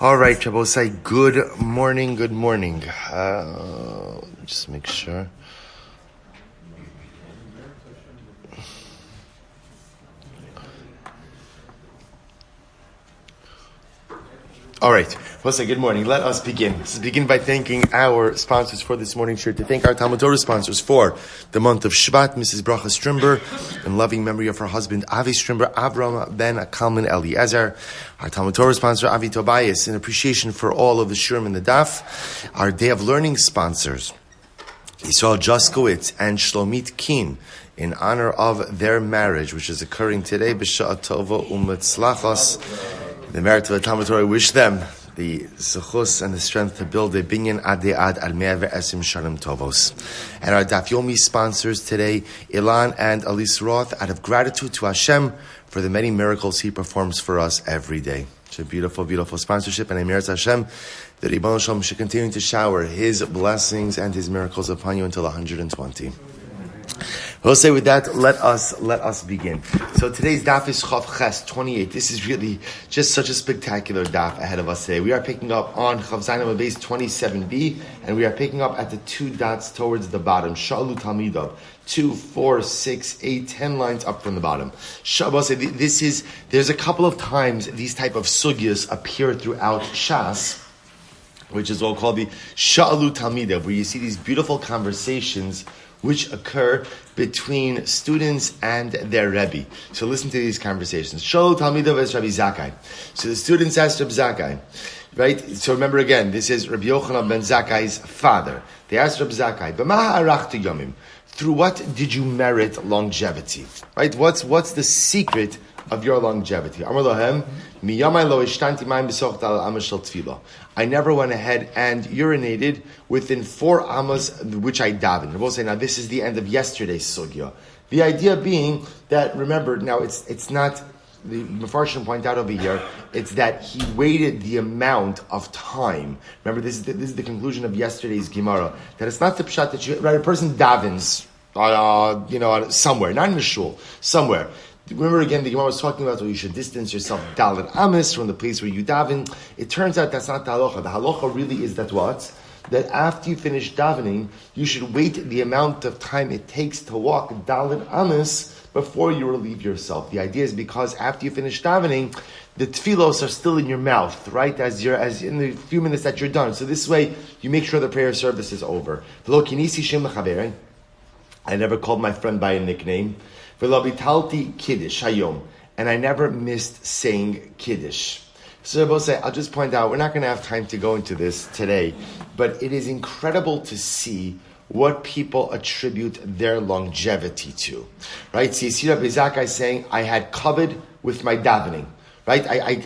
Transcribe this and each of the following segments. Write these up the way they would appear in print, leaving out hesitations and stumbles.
All right, Shabbosai, good morning. Just make sure. All right, Shabbosai, good morning. Let us begin. Let's begin by thanking our sponsors for this morning's shiur, to thank our Talmud Torah sponsors for the month of Shvat, Mrs. Bracha Strimber, in loving memory of her husband, Avi Strimber, Avraham ben Kallman Eliezer. Our Talmud Torah sponsor, Avi Tobias, in appreciation for all of the shurim and the daf. Our Day of Learning sponsors, Yisroel Juskowicz and Shlomit Keehn, in honor of their marriage, which is occurring today, B'Sha'a Tova U'Metzlachos. The merit of the Talmud Torah, wish them the zechus and the strength to build a binyan ad al 120 shanim tovos. And our Daf Yomi sponsors today, Ilan and Alyse Roth, out of gratitude to Hashem for the many miracles He performs for us every day. It's a beautiful, beautiful sponsorship, and I merit Hashem that Ribbon Shalom should continue to shower His blessings and His miracles upon you until 120. We'll say with that, let us begin. So today's daf is Chav Ches 28. This is really just such a spectacular daf ahead of us today. We are picking up on Chav Zayin base 27b, and we are picking up at the two dots towards the bottom. Shalu Talmidav, 2, 4, 6, 8, 10 lines up from the bottom. There's a couple of times these type of sugyas appear throughout Shas, which is all called the Shalu Talmidav, where you see these beautiful conversations which occur between students and their Rebbe. So listen to these conversations. Shalu Talmidav es Rabbi Zakkai. So the students asked Rabbi Zakkai, right? So remember again, this is Rabbi Yochanan ben Zakkai's father. They asked Rabbi Zakkai, "B'ma arachta yomim? Through what did you merit longevity? Right? What's the secret of your longevity?" Amar lohem, miyamai lo ishtanti mayim b'soch al amos shel tefillah. I never went ahead and urinated within 4 amas which I davened. We'll say, now this is the end of yesterday's sugya. The idea being that, remember, now it's not, the Mefarshim point out over here, it's that he waited the amount of time. Remember, this is the conclusion of yesterday's Gemara, that it's not the pshat that a person davens, somewhere, not in a shul, somewhere. Remember again, the Gemara was talking about, you should distance yourself dalet amis from the place where you daven. It turns out that's not the halacha. The halacha really is that what? That after you finish davening, you should wait the amount of time it takes to walk dalet amis before you relieve yourself. The idea is because after you finish davening, the tefillos are still in your mouth, right? As in the few minutes that you're done. So this way, you make sure the prayer service is over. I never called my friend by a nickname. Kiddush hayom, and I never missed saying Kiddush. So I'll just point out, we're not going to have time to go into this today, but it is incredible to see what people attribute their longevity to. Right? So you see Rabbi Zakkai saying, I had covered with my davening. Right? I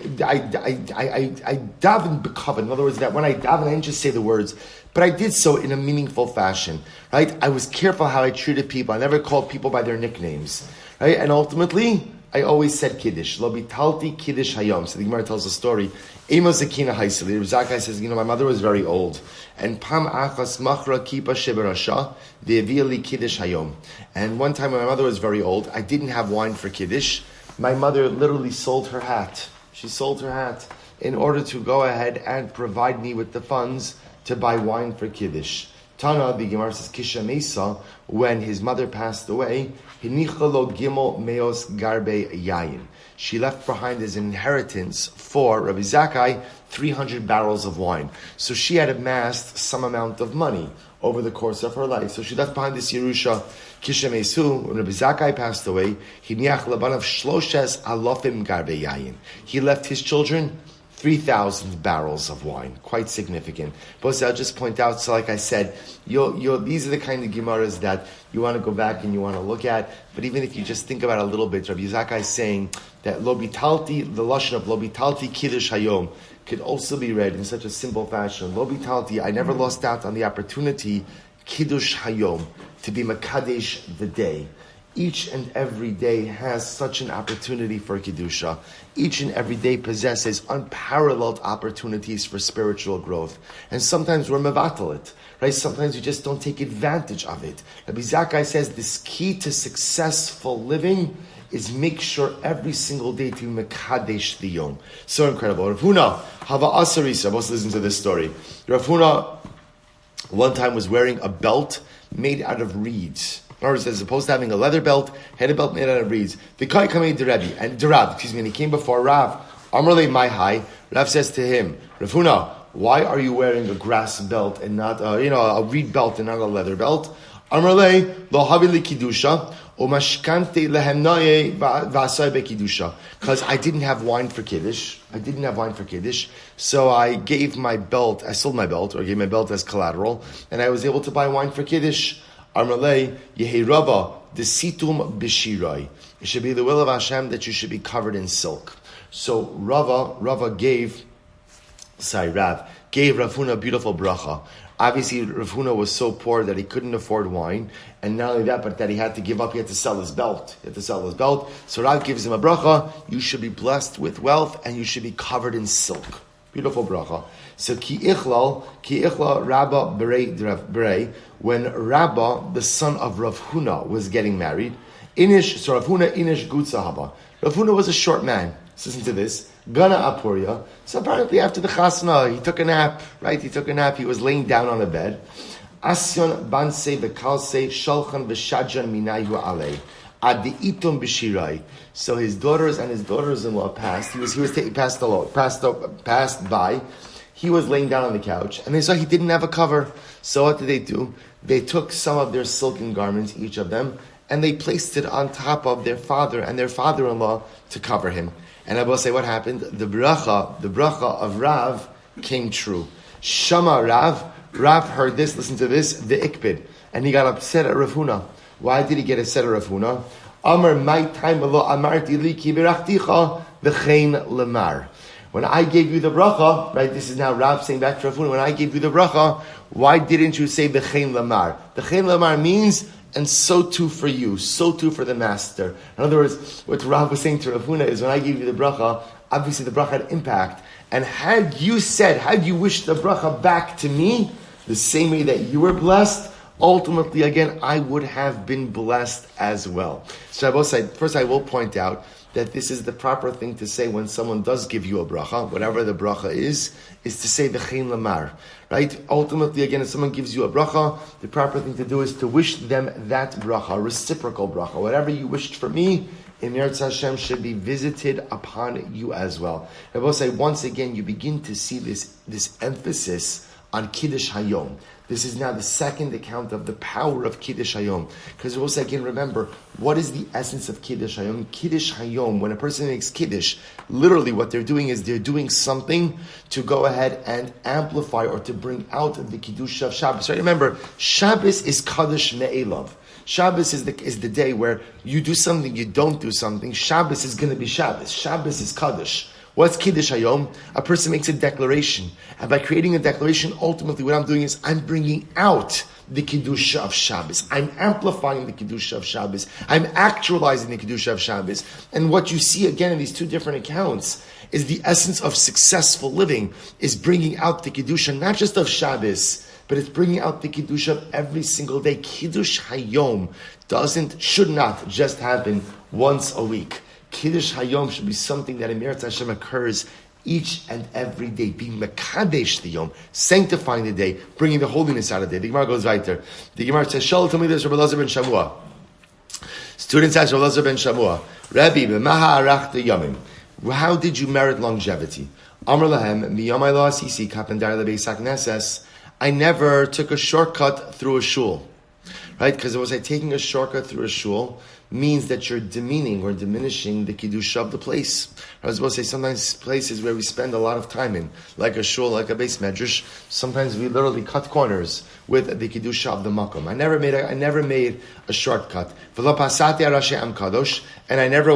davened b'kavod. In other words, that when I davened, I didn't just say the words, but I did so in a meaningful fashion. Right? I was careful how I treated people. I never called people by their nicknames. Right? And ultimately, I always said Kiddush. Lo bitalti Kiddush hayom. So the Gemara tells a story. Emo zakina haiseli. Zakkai says, my mother was very old. And pam achas machra kipa sheberasha ve'evia Kiddush hayom. And one time when my mother was very old, I didn't have wine for Kiddush. My mother literally sold her hat. She sold her hat in order to go ahead and provide me with the funds to buy wine for Kiddush. Tana, the Gemara says, Kisha Mesa, when his mother passed away, Hinichalo Gimel Meos Garbe Yayin. She left behind as an inheritance for Rabbi Zakkai 300 barrels of wine. So she had amassed some amount of money over the course of her life. So she left behind this Yerusha. Kisha Mesu, when Rabbi Zakkai passed away, Hiniach Labanav Shloshes Alofim Garbe Yayin. He left his children 3,000 barrels of wine. Quite significant. But I'll just point out, so like I said, these are the kind of Gemaras that you want to go back and you want to look at. But even if you just think about it a little bit, Rabbi Zakkai is saying that Lo Bitalti, the Lashon of Lo Bitalti Kiddush Hayom, could also be read in such a simple fashion. Lo Bitalti, I never lost out on the opportunity, Kiddush Hayom, to be Makadesh the day. Each and every day has such an opportunity for Kedusha. Each and every day possesses unparalleled opportunities for spiritual growth. And sometimes we're mevatel it, right? Sometimes we just don't take advantage of it. Rabbi Zakkai says this key to successful living is make sure every single day to mekadesh the yom. So incredible. Rav Huna, hava asarisa. Let's listen to this story. Rav Huna one time was wearing a belt made out of reeds. In other words, as opposed to having a leather belt, had a belt made out of reeds. The guy coming to Rebbe, and Rav, and he came before Rav. Amrle my high. Rav says to him, Rav Huna, why are you wearing a grass belt and not, a reed belt and not a leather belt? Amrle lo havili kidusha umashkante lehemnaye v'asay bekidusha. Because I didn't have wine for kiddush. So I gave my belt. I sold my belt, or gave my belt as collateral, and I was able to buy wine for kiddush. Amrle yehi rava desitum b'shirai. It should be the will of Hashem that you should be covered in silk. So Rav gave Rav Huna a beautiful bracha. Obviously, Rav Huna was so poor that he couldn't afford wine, and not only that, but that he had to give up. He had to sell his belt. So Rav gives him a bracha. You should be blessed with wealth, and you should be covered in silk. Beautiful bracha. So ki ichlal Rabba berei, when Rabba, the son of Rav Huna, was getting married, Rav Huna inish gutza haba. Rav Huna was a short man. Listen to this. Gana apuria. So apparently after the chasna, he took a nap, right? He was laying down on a bed. Asyon banse bekalse shalchan v'shadjan minayu alei. Adiitum b'shirai. So his daughters and his daughters-in-law passed. He passed by. He was laying down on the couch, and they saw he didn't have a cover. So what did they do? They took some of their silken garments, each of them, and they placed it on top of their father and their father-in-law to cover him. And I will say what happened. The bracha of Rav came true. Shama Rav heard this, listen to this, the ikbid. And he got upset at Rav Huna. Why did he get upset at Rav Huna? Amar my time amarti li ki birachticha v'chein lemar. When I gave you the bracha, right, this is now Rav saying back to Rav Huna, when I gave you the bracha, why didn't you say v'chein lemar? V'chein lemar means, and so too for you, so too for the master. In other words, what Rav was saying to Rav Huna is, when I gave you the bracha, obviously the bracha had impact. And had you wished the bracha back to me, the same way that you were blessed, ultimately, again, I would have been blessed as well. So first I will point out that this is the proper thing to say when someone does give you a bracha, whatever the bracha is to say v'chein lamar. Right? Ultimately, again, if someone gives you a bracha, the proper thing to do is to wish them that bracha, a reciprocal bracha. Whatever you wished for me, in Eretz Hashem should be visited upon you as well. I will say, once again, you begin to see this emphasis on Kiddush Hayom. This is now the second account of the power of Kiddush Hayom. Because we'll say again, remember, what is the essence of Kiddush Hayom? Kiddush Hayom, when a person makes Kiddush, literally what they're doing is they're doing something to go ahead and amplify or to bring out the Kiddush of Shabbos. Right? Remember, Shabbos is Kaddish Me'elav. Shabbos is the day where you do something, you don't do something. Shabbos is going to be Shabbos. Shabbos is Kaddish. What's Kiddush Hayom? A person makes a declaration. And by creating a declaration, ultimately what I'm doing is I'm bringing out the Kiddush of Shabbos. I'm amplifying the Kiddush of Shabbos. I'm actualizing the Kiddush of Shabbos. And what you see again in these two different accounts is the essence of successful living is bringing out the Kiddush, not just of Shabbos, but it's bringing out the Kiddush of every single day. Kiddush Hayom should not just happen once a week. Kiddush Hayom should be something that in Eretz Hashem occurs each and every day, being Mekadesh the Yom, sanctifying the day, bringing the holiness out of the day. The Gemara goes right there. The Gemara says, Shal tell me this, Rabbi Elazar ben Shamua. Students ask Rabbi Elazar ben Shamua, Rabbi, b'maha arachta yomim. How did you merit longevity? Amr lahem, miyamai lo asisi, kapendar lebeis hakneses. I never took a shortcut through a shul. Right? Because it was like taking a shortcut through a shul means that you're demeaning or diminishing the kiddush of the place. I was supposed to say sometimes places where we spend a lot of time in, like a shul, like a beis medrash, sometimes we literally cut corners with the kiddush of the makom. I never made a shortcut. And I never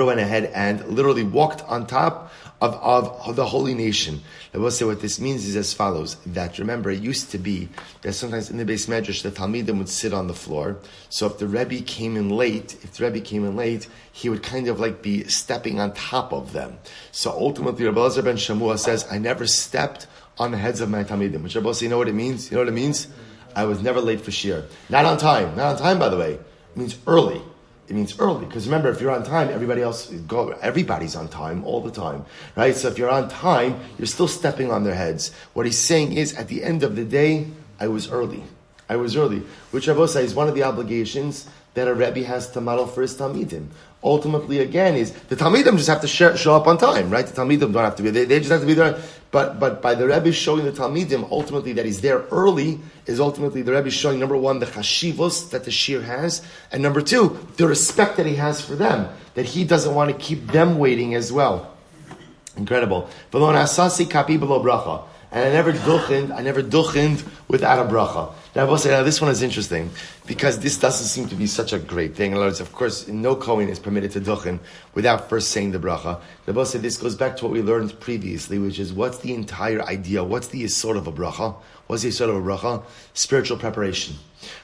went ahead and literally walked on top of the holy nation. I will say what this means is as follows, that remember it used to be that sometimes in the beis medrash the Talmidim would sit on the floor. So if the Rebbe came in late, he would kind of like be stepping on top of them. So ultimately Rabbi Elazar ben Shamua says, I never stepped on the heads of my Talmidim. Which Rabbi say, you know what it means? I was never late for shir. Not on time by the way. It means early. It means early. Because remember, if you're on time, everybody's on time all the time. Right? So if you're on time, you're still stepping on their heads. What he's saying is, at the end of the day, I was early. Which Rabbi say is one of the obligations that a Rebbe has to model for his Talmidim. Ultimately, again, is the Talmidim just have to show up on time, right? The Talmidim don't have to be there; they just have to be there. But by the Rebbe showing the Talmidim, ultimately that he's there early, is ultimately the Rebbe showing, number one, the chashivos that the shir has, and number two, the respect that he has for them, that he doesn't want to keep them waiting as well. Incredible. V'lo na'asasi kapi b'lo bracha. And I never duchined without a bracha. Now, I will say, this one is interesting, because this doesn't seem to be such a great thing. In other words, of course, no Kohen is permitted to duchen without first saying the bracha. The Rebbe said this goes back to what we learned previously, which is what's the entire idea, what's the yisod of a bracha? What's the yisod of a bracha? Spiritual preparation.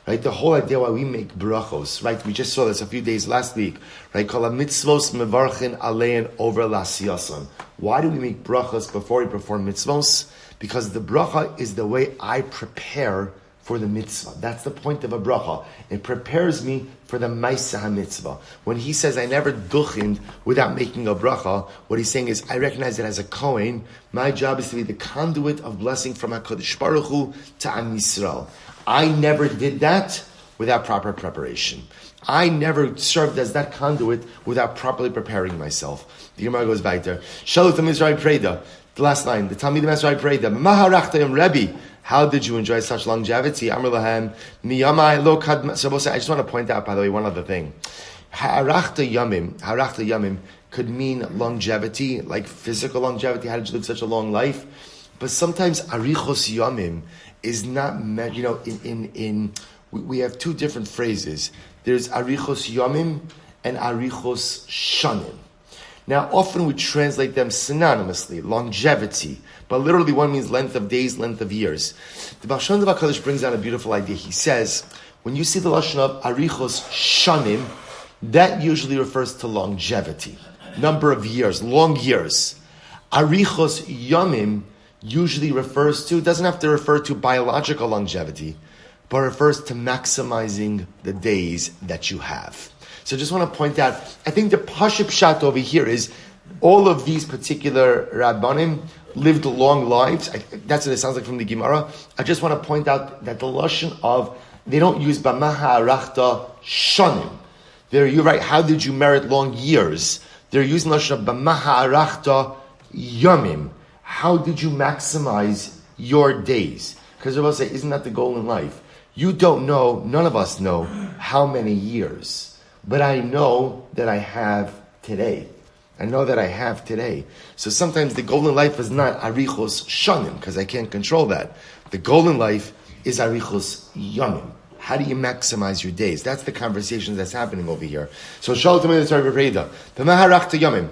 Right? The whole idea why we make brachos, right? We just saw this a few days last week, right? Kol mitzvos mevarchin alein over lasiyasan. Why do we make brachos before we perform mitzvos? Because the bracha is the way I prepare for the mitzvah. That's the point of a bracha. It prepares me for the Maisa HaMitzvah. When he says, I never duchined without making a bracha, what he's saying is, I recognize that as a Kohen, my job is to be the conduit of blessing from HaKadosh Baruch Hu to Am Yisroel. I never did that without proper preparation. I never served as that conduit without properly preparing myself. The Gemara goes back there. Shalut Mizrahi Preda. The last line, the Talmidim Mizrahi Preda. Maharachta Rebbe. How did you enjoy such longevity? Amr lahem miyamai lo kad. So I just want to point out, by the way, one other thing. Harachta yamim could mean longevity, like physical longevity. How did you live such a long life? But sometimes arichos yamim is not meant. We have two different phrases. There's arichos yamim and arichos shanim. Now, often we translate them synonymously, longevity, but literally one means length of days, length of years. The Baal Shem Tov HaKadosh brings out a beautiful idea. He says, when you see the lashon of arichos shanim, that usually refers to longevity, number of years, long years. Arichos yamim usually doesn't have to refer to biological longevity, but refers to maximizing the days that you have. So I just want to point out, I think the Pashut Pshat over here is all of these particular Rabbanim lived long lives. That's what it sounds like from the Gemara. I just want to point out that the lashon of, they don't use Bamaha Arachta Shanim. You're right, how did you merit long years? They're using the lashon of Bamaha Arachta Yamim. How did you maximize your days? Because Rabbi say, isn't that the goal in life? You don't know, none of us know how many years. But I know that I have today. So sometimes the goal in life is not arichos shanim, because I can't control that. The goal in life is arichos yamim. How do you maximize your days? That's the conversation that's happening over here. So Shalom to Reda, the Maharachta Yamim.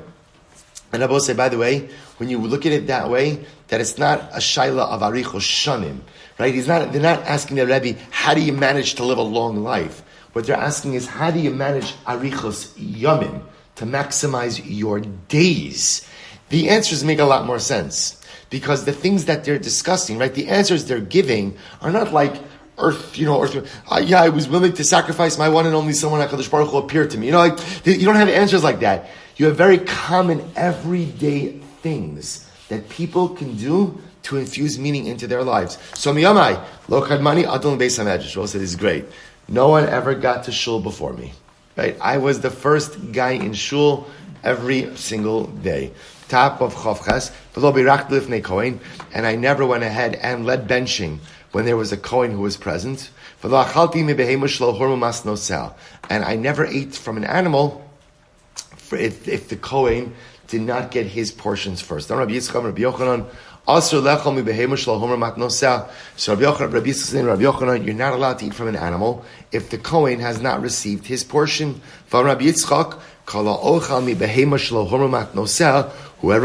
And I will say, by the way, when you look at it that way, that it's not a shaila of arichos shanim, right? They're not asking the Rebbe, how do you manage to live a long life? What they're asking is, how do you manage arichos yamim, to maximize your days? The answers make a lot more sense, because the things that they're discussing, right, the answers they're giving are not like I was willing to sacrifice my one and only son when HaKadosh Baruch Hu appeared to me. You don't have answers like that. You have very common, everyday things that people can do to infuse meaning into their lives. So miyamai, lo kadmani adon beis hamedrash. Well, said this is great. No one ever got to shul before me. Right? I was the first guy in shul every single day. Top of Chavchas, and I never went ahead and led benching when there was a Kohen who was present. And I never ate from an animal if the Kohen did not get his portions first. Rabbi Yochanan, so Rabbi Yochanan, you're not allowed to eat from an animal if the Kohen has not received his portion. Whoever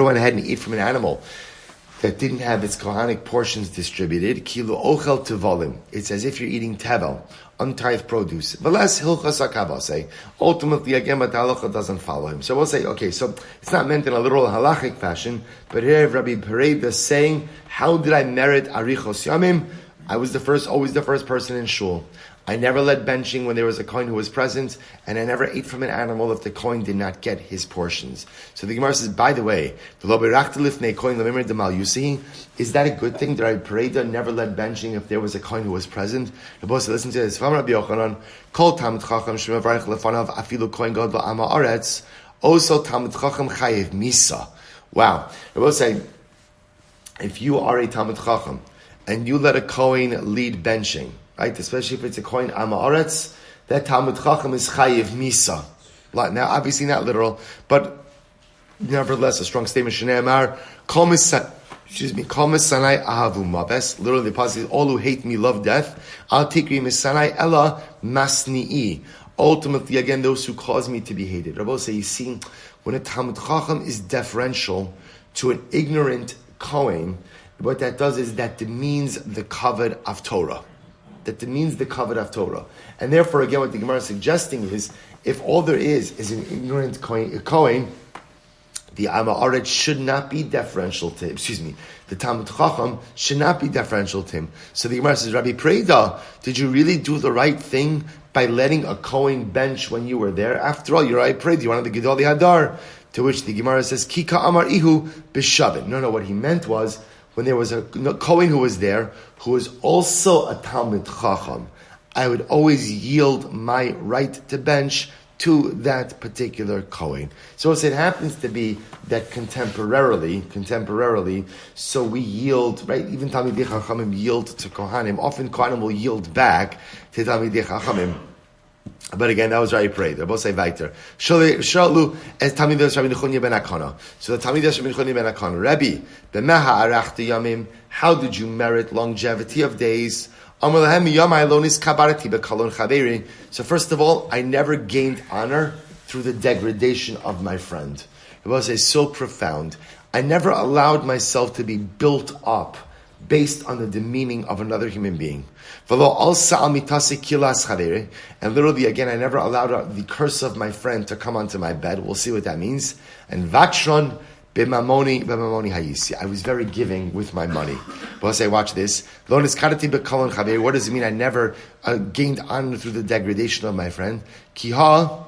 went ahead and eat from an animal that didn't have its Kohanic portions distributed, it's as if you're eating tevel, untithed produce. Ultimately, again, but the halacha doesn't follow him. So we'll say, okay, so it's not meant in a literal halachic fashion, but here Rabbi Pereda is saying, how did I merit arichos yamim? I was always the first person in shul. I never led benching when there was a Kohen who was present, and I never ate from an animal if the Kohen did not get his portions. So the Gemara says, by the way, is that a good thing that Rabbi Pareda never led benching if there was a Kohen who was present? Rabbi said, listen to this. Also, Talmud Chacham chayev misa. Wow. Rabbi say, if you are a Talmud Chacham and you let a Kohen lead benching, right, especially if it's a Kohen Amaretz, that Talmud Chacham is chayev misa. Now, obviously not literal, but nevertheless a strong statement. Shnei Amar, kol misanai ahavu mabes. Literally, the passage is, all who hate me love death. Al tikri misanai ella masni'i. Ultimately, again, those who cause me to be hated. Rabbi say, you see, when a Talmud Chacham is deferential to an ignorant Kohen, what that does is that demeans the kavod of Torah. That demeans the kavod of Torah. And therefore, again, what the Gemara is suggesting is, if all there is an ignorant Kohen, the Amaret should not be deferential to him. The Talmud Chacham should not be deferential to him. So the Gemara says, Rabbi Pareda, did you really do the right thing by letting a Kohen bench when you were there? After all, you're Rabbi Pareda, you wanted the Gedali Hadar. To which the Gemara says, Kika Amar Ihu B'Shavin. No, what he meant was, when there was a Kohen who was there, who was also a Talmud Chacham, I would always yield my right to bench to that particular Kohen. So it happens to be that contemporarily, so we yield, right? Even Talmidei Chachamim yield to Kohanim. Often Kohanim will yield back to Talmidei Chachamim. But again, that was Rabbi Pareda. They're both say weiter. Shalu as Talmidei Rabbi Nechunya ben Akana. So the Talmidei Rabbi Nechunya ben Akana, Rabbi, b'meha arachta yamim. How did you merit longevity of days? So first of all, I never gained honor through the degradation of my friend. It was so profound. I never allowed myself to be built up based on the demeaning of another human being. And literally, again, I never allowed the curse of my friend to come onto my bed. We'll see what that means. And Vakshron B'mamoni hayisi. I was very giving with my money. But I'll say, watch this. What does it mean? I never gained honor through the degradation of my friend. Kiha,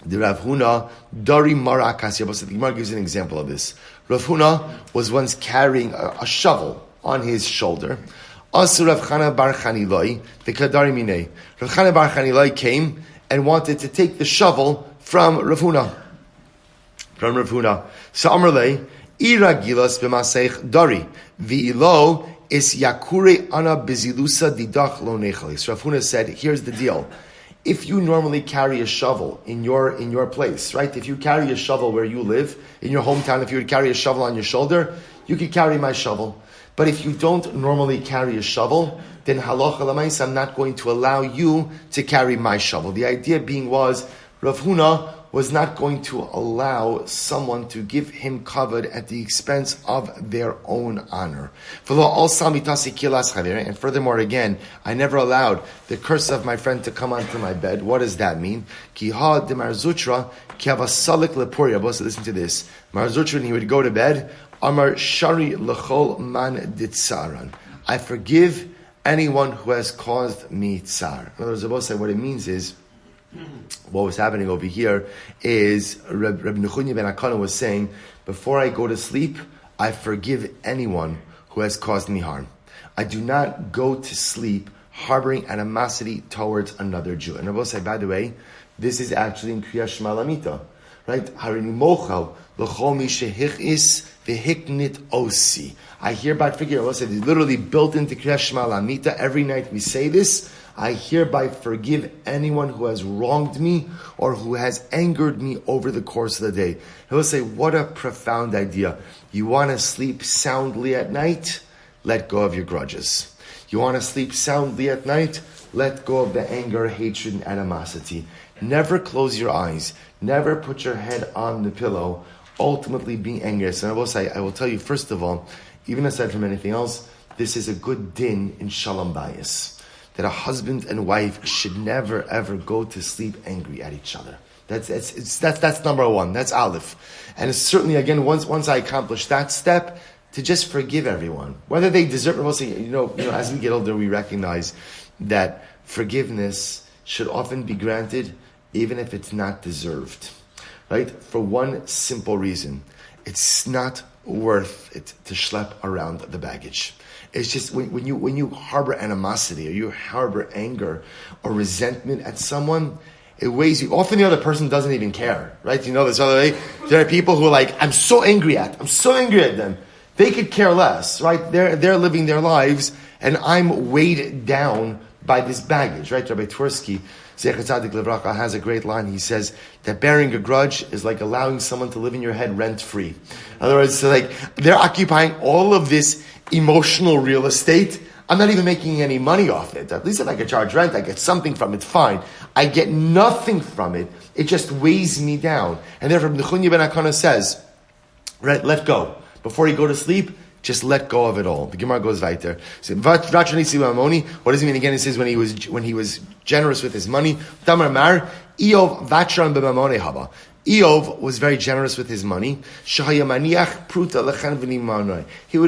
the Rav Huna, Dari Mara Kasya. The Gemara gives an example of this. Rav Huna was once carrying a shovel on his shoulder. Also, Rav Chana bar Chaniloi, the Kadari Minei. Rav Chana bar Chaniloi came and wanted to take the shovel from Rav Huna. So Amrle, Ira Gilas b'Maseich Dari, V'ilo is Yakure Ana Bizilusa Didach Lo Nechalis. So Rav Huna said, here's the deal. If you normally carry a shovel in your place, right? If you carry a shovel where you live, in your hometown, if you would carry a shovel on your shoulder, you could carry my shovel. But if you don't normally carry a shovel, then halacha l'maisa, I'm not going to allow you to carry my shovel. The idea being was, Rav Huna was not going to allow someone to give him kavod at the expense of their own honor. And furthermore, again, I never allowed the curse of my friend to come onto my bed. What does that mean? Listen to this. Mar Zutra, when he would go to bed, Amar Shari L'chol Man Ditzaran. I forgive anyone who has caused me tsar. In other words, Rabbi say what it means is, what was happening over here is Rabbi Nechunya ben Akana was saying, before I go to sleep, I forgive anyone who has caused me harm. I do not go to sleep harboring animosity towards another Jew. And Rabbi say, by the way, this is actually in Kriya Shema Lamita, right? Harini mochal l'chol mi shehichis v'hiknit osi. I hereby forgive. Rabbi say, it's literally built into Kriya Shema Lamita. Every night we say this. I hereby forgive anyone who has wronged me or who has angered me over the course of the day. He'll say, what a profound idea. You want to sleep soundly at night? Let go of your grudges. You want to sleep soundly at night? Let go of the anger, hatred, and animosity. Never close your eyes. Never put your head on the pillow, ultimately being angry. So I will say, I will tell you, first of all, even aside from anything else, this is a good din in Shalom Bayis. That a husband and wife should never ever go to sleep angry at each other. That's number one. That's Aleph. And it's certainly, again, once I accomplish that step, to just forgive everyone, whether they deserve it. Mostly, as we get older, we recognize that forgiveness should often be granted even if it's not deserved, right? For one simple reason. It's not worth it to schlep around the baggage. It's just when you harbor animosity or you harbor anger or resentment at someone, it weighs you. Often the other person doesn't even care, right? You know this other way. There are people who are like, I'm so angry at them. They could care less, right? They're living their lives, and I'm weighed down by this baggage, right? Rabbi Twersky, Zecher Tzadik Levracha, has a great line. He says that bearing a grudge is like allowing someone to live in your head rent-free. In other words, so like they're occupying all of this emotional real estate. I'm not even making any money off it. At least if I could charge rent, I get something from it, fine. I get nothing from it. It just weighs me down. And therefore, Nechunya ben Akana says, right, let go. Before you go to sleep, just let go of it all. The Gemara goes right there. So, what does he mean again? It says when he was generous with his money. Tamar Mar, Eov vatran b'mamone haba. Eov was very generous with his money. He would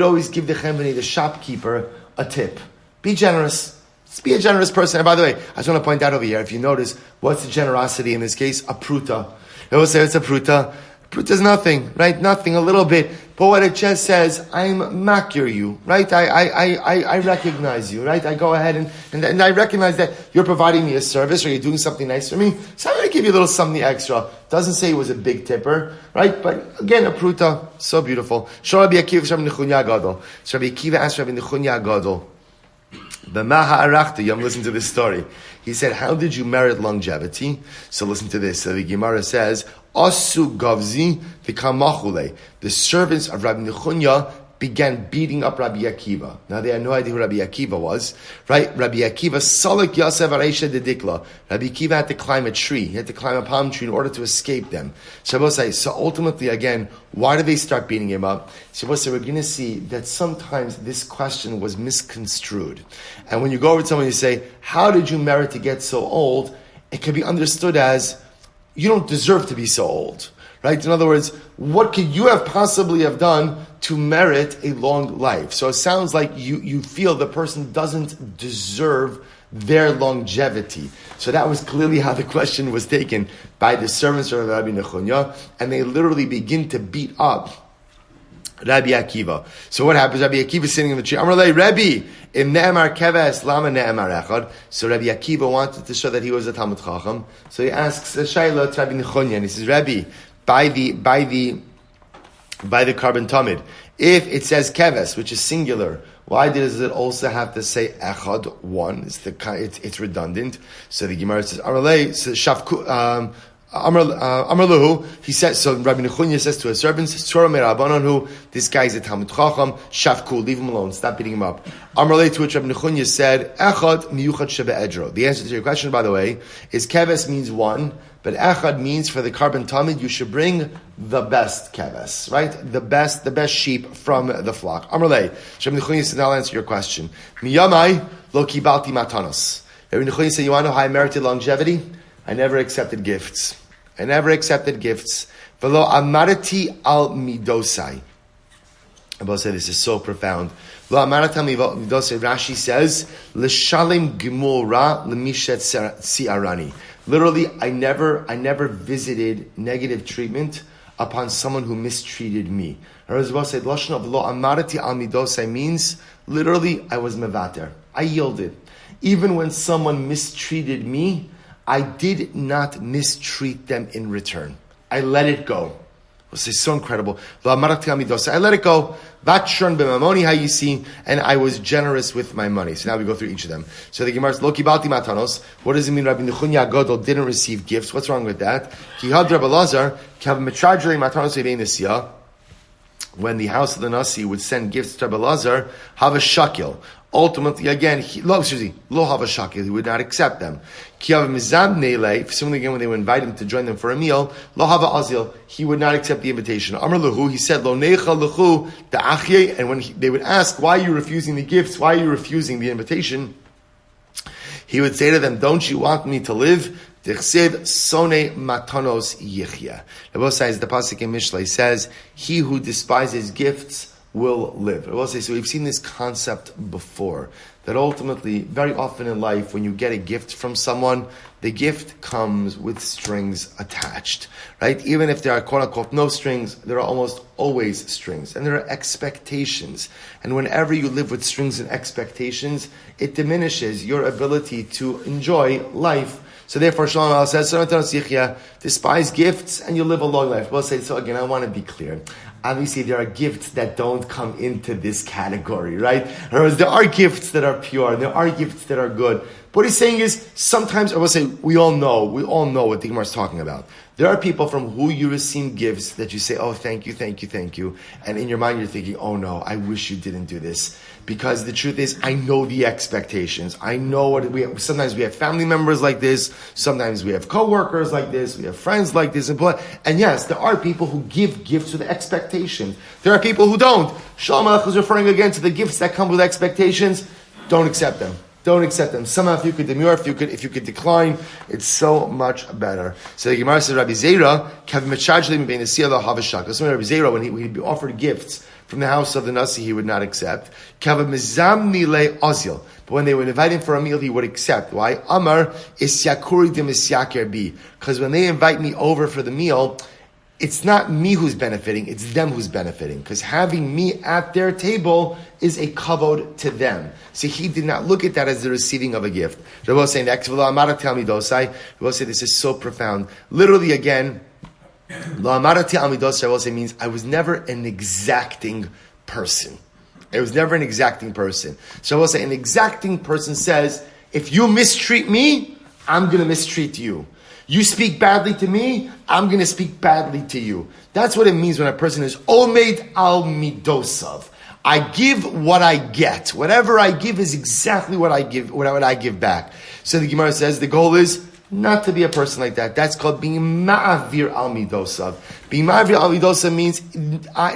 always give the chenveni, the shopkeeper, a tip. Be generous. Just be a generous person. And by the way, I just want to point out over here, if you notice, what's the generosity in this case? A pruta. It will say it's a pruta. Pruta's nothing, right? Nothing, a little bit. But what it just says, I'm makir you, right? I recognize you, right? I go ahead and I recognize that you're providing me a service or you're doing something nice for me. So I'm going to give you a little something extra. Doesn't say it was a big tipper, right? But again, a pruta, so beautiful. So Rabbi Akiva asked Rabbi Nechunya Gadol, listen to this story. He said, how did you merit longevity? So listen to this. So the Gemara says, Asu Gavzi v'kamachule. The servants of Rabbi Nechunya began beating up Rabbi Akiva. Now they had no idea who Rabbi Akiva was, right? Rabbi Akiva, Salak Yosef Areisha de Dikla. Rabbi Akiva had to climb a tree. He had to climb a palm tree in order to escape them. So ultimately, again, why did they start beating him up? So we're going to see that sometimes this question was misconstrued. And when you go over to someone and you say, how did you merit to get so old? It can be understood as, you don't deserve to be so old. Right? In other words, what could you have possibly have done to merit a long life? So it sounds like you feel the person doesn't deserve their longevity. So that was clearly how the question was taken by the servants of Rabbi Nechunya, and they literally begin to beat up Rabbi Akiva. So what happens? Rabbi Akiva is sitting in the tree. Amrulay, Rabbi, im ne'emar keves, lama ne'emar echad. So Rabbi Akiva wanted to show that he was a Talmud Chacham. So he asks a Shaila to Rabbi Nechunya, and he says, Rabbi, by the carbon tamid, if it says keves, which is singular, why does it also have to say echad, one? It's redundant. So the Gemara says, Amrulay, shafku, Amar Lahu, he says, so Rabbi Nechunya says to his servants, Torah merabanan hu, this guy is a Talmud Chacham, shafku, leave him alone, stop beating him up. Amar Lahu, to which Rabbi Nechunya said, echad miyuchad shebe edro. The answer to your question, by the way, is keves means one, but echad means for the carbon tamid, you should bring the best keves, right? The best sheep from the flock. Amar Lahu, Rabbi Nechunya said, I'll answer your question. Miyamai lo kibalti matanos. Rabbi Nechunya said, you want to know how I merited longevity? I never accepted gifts. Velo amarati al midosai. I will say this is so profound. Lo amarati al midosai. Rashi says, l'shalim gimul ra l'mishet si'arani. Literally, I never visited negative treatment upon someone who mistreated me. Razva said, lashon of lo amarati al midosai means literally I was mevater. I yielded. Even when someone mistreated me, I did not mistreat them in return. I let it go. This is so incredible. I let it go. Vatshon b'mamoni, how you see, and I was generous with my money. So now we go through each of them. So the Gemara says, Lo kibalti matanos. What does it mean Rabbi Nechunya Gadol didn't receive gifts? What's wrong with that? Ki had Rabbi Lazar, ki have metrajli matanos yevein nisya. When the house of the Nasi would send gifts to Rabbi Lazar, have a shakil. Ultimately, again, lo have a shakil. He would not accept them. Similarly, again, when they would invite him to join them for a meal, lo have a azil. He would not accept the invitation. Amar lahu, he said, lo necha lahu ta'achye. And when they would ask, why are you refusing the gifts? Why are you refusing the invitation? He would say to them, don't you want me to live? Tichsev sone matanos yichya. The pasuk in Mishlei says, he who despises gifts will live. I will say, so we've seen this concept before, that ultimately, very often in life, when you get a gift from someone, the gift comes with strings attached, right? Even if there are quote-unquote no strings, there are almost always strings. And there are expectations. And whenever you live with strings and expectations, it diminishes your ability to enjoy life. So therefore, Shlomit says, despise gifts and you live a long life. We'll say, so again, I want to be clear. Obviously, there are gifts that don't come into this category, right? Whereas there are gifts that are pure, and there are gifts that are good. What he's saying is, sometimes, I will say, we all know what the Gemara is talking about. There are people from who you receive gifts that you say, oh, thank you. And in your mind, you're thinking, oh no, I wish you didn't do this. Because the truth is, I know the expectations. I know what we have. Sometimes we have family members like this. Sometimes we have co-workers like this. We have friends like this. And yes, there are people who give gifts with expectations. There are people who don't. Shlomit is referring again to the gifts that come with expectations. Don't accept them. Don't accept them. Somehow, if you could demur, if you could decline, it's so much better. So the Gemara says, Rabbi Zera, so Rabbi Zera, when he'd be offered gifts from the house of the Nasi, he would not accept. But when they would invite him for a meal, he would accept. Why? Amar isyakuri de misyaker bi. Because when they invite me over for the meal, it's not me who's benefiting, it's them who's benefiting. Because having me at their table is a kavod to them. So he did not look at that as the receiving of a gift. Rabbi will say next, Rabbi will say this is so profound. Literally again, Rabbi will say means I was never an exacting person. I was never an exacting person. So I will say an exacting person says, if you mistreat me, I'm going to mistreat you. You speak badly to me, I'm going to speak badly to you. That's what it means when a person is omed al midosav. I give what I get. Whatever I give is exactly what I give. What I give back. So the Gemara says the goal is not to be a person like that. That's called being ma'avir al midosav. Being ma'avir al midosav means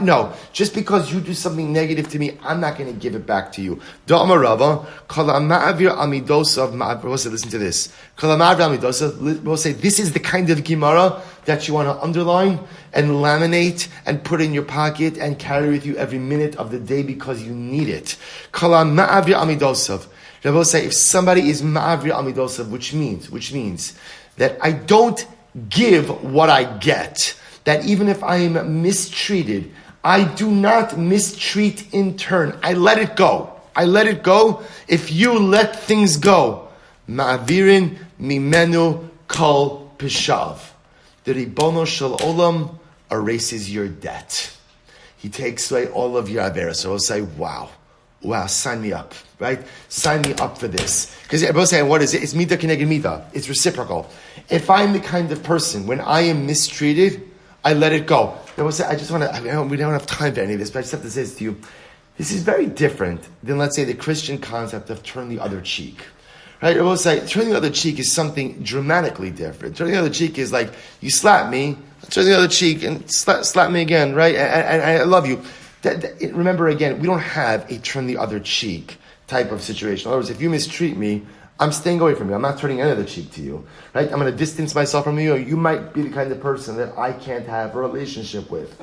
no. Just because you do something negative to me, I'm not going to give it back to you. Da'amar Rava, kala ma'avir al midosav. We'll say, listen to this. Kala ma'avir al midosav. We'll say this is the kind of Gemara that you want to underline and laminate and put in your pocket and carry with you every minute of the day because you need it. Kala ma'avir al midosav. Rabbi will say, if somebody is ma'avir al midosav, which means that I don't give what I get, that even if I am mistreated, I do not mistreat in turn. I let it go. If you let things go, ma'avirin mimenu kol pishav. The Ribono Shel Olam erases your debt. He takes away all of your avera. So he'll say, wow, sign me up, right? Sign me up for this. Because everybody's saying, what is it? It's mita keneged mita. It's reciprocal. If I'm the kind of person, when I am mistreated, I let it go. Everybody say, we don't have time for any of this, but I just have to say this to you. This is very different than, let's say, the Christian concept of turn the other cheek. Right? I will say, turning the other cheek is something dramatically different. Turning the other cheek is like, you slap me, turn the other cheek and slap me again, right? And I love you. Remember again, we don't have a turn the other cheek type of situation. In other words, if you mistreat me, I'm staying away from you. I'm not turning any other cheek to you, right? I'm going to distance myself from you. You might be the kind of person that I can't have a relationship with.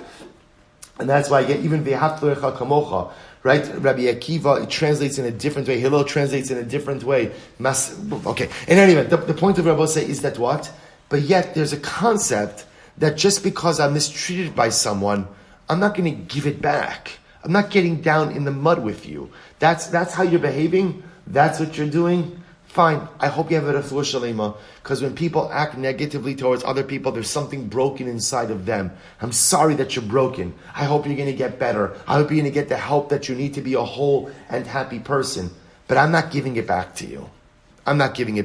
And that's why I get even v'ahavta l'recha kamocha, right? Rabbi Akiva, it translates in a different way. Hillel translates in a different way. Okay. In any event, the point of Rabbi say is that what? But yet there's a concept that just because I'm mistreated by someone, I'm not going to give it back. I'm not getting down in the mud with you. That's how you're behaving. That's what you're doing. Fine. I hope you have a refuah shalema. Because when people act negatively towards other people, there's something broken inside of them. I'm sorry that you're broken. I hope you're going to get better. I hope you're going to get the help that you need to be a whole and happy person. But I'm not giving it back to you. I'm letting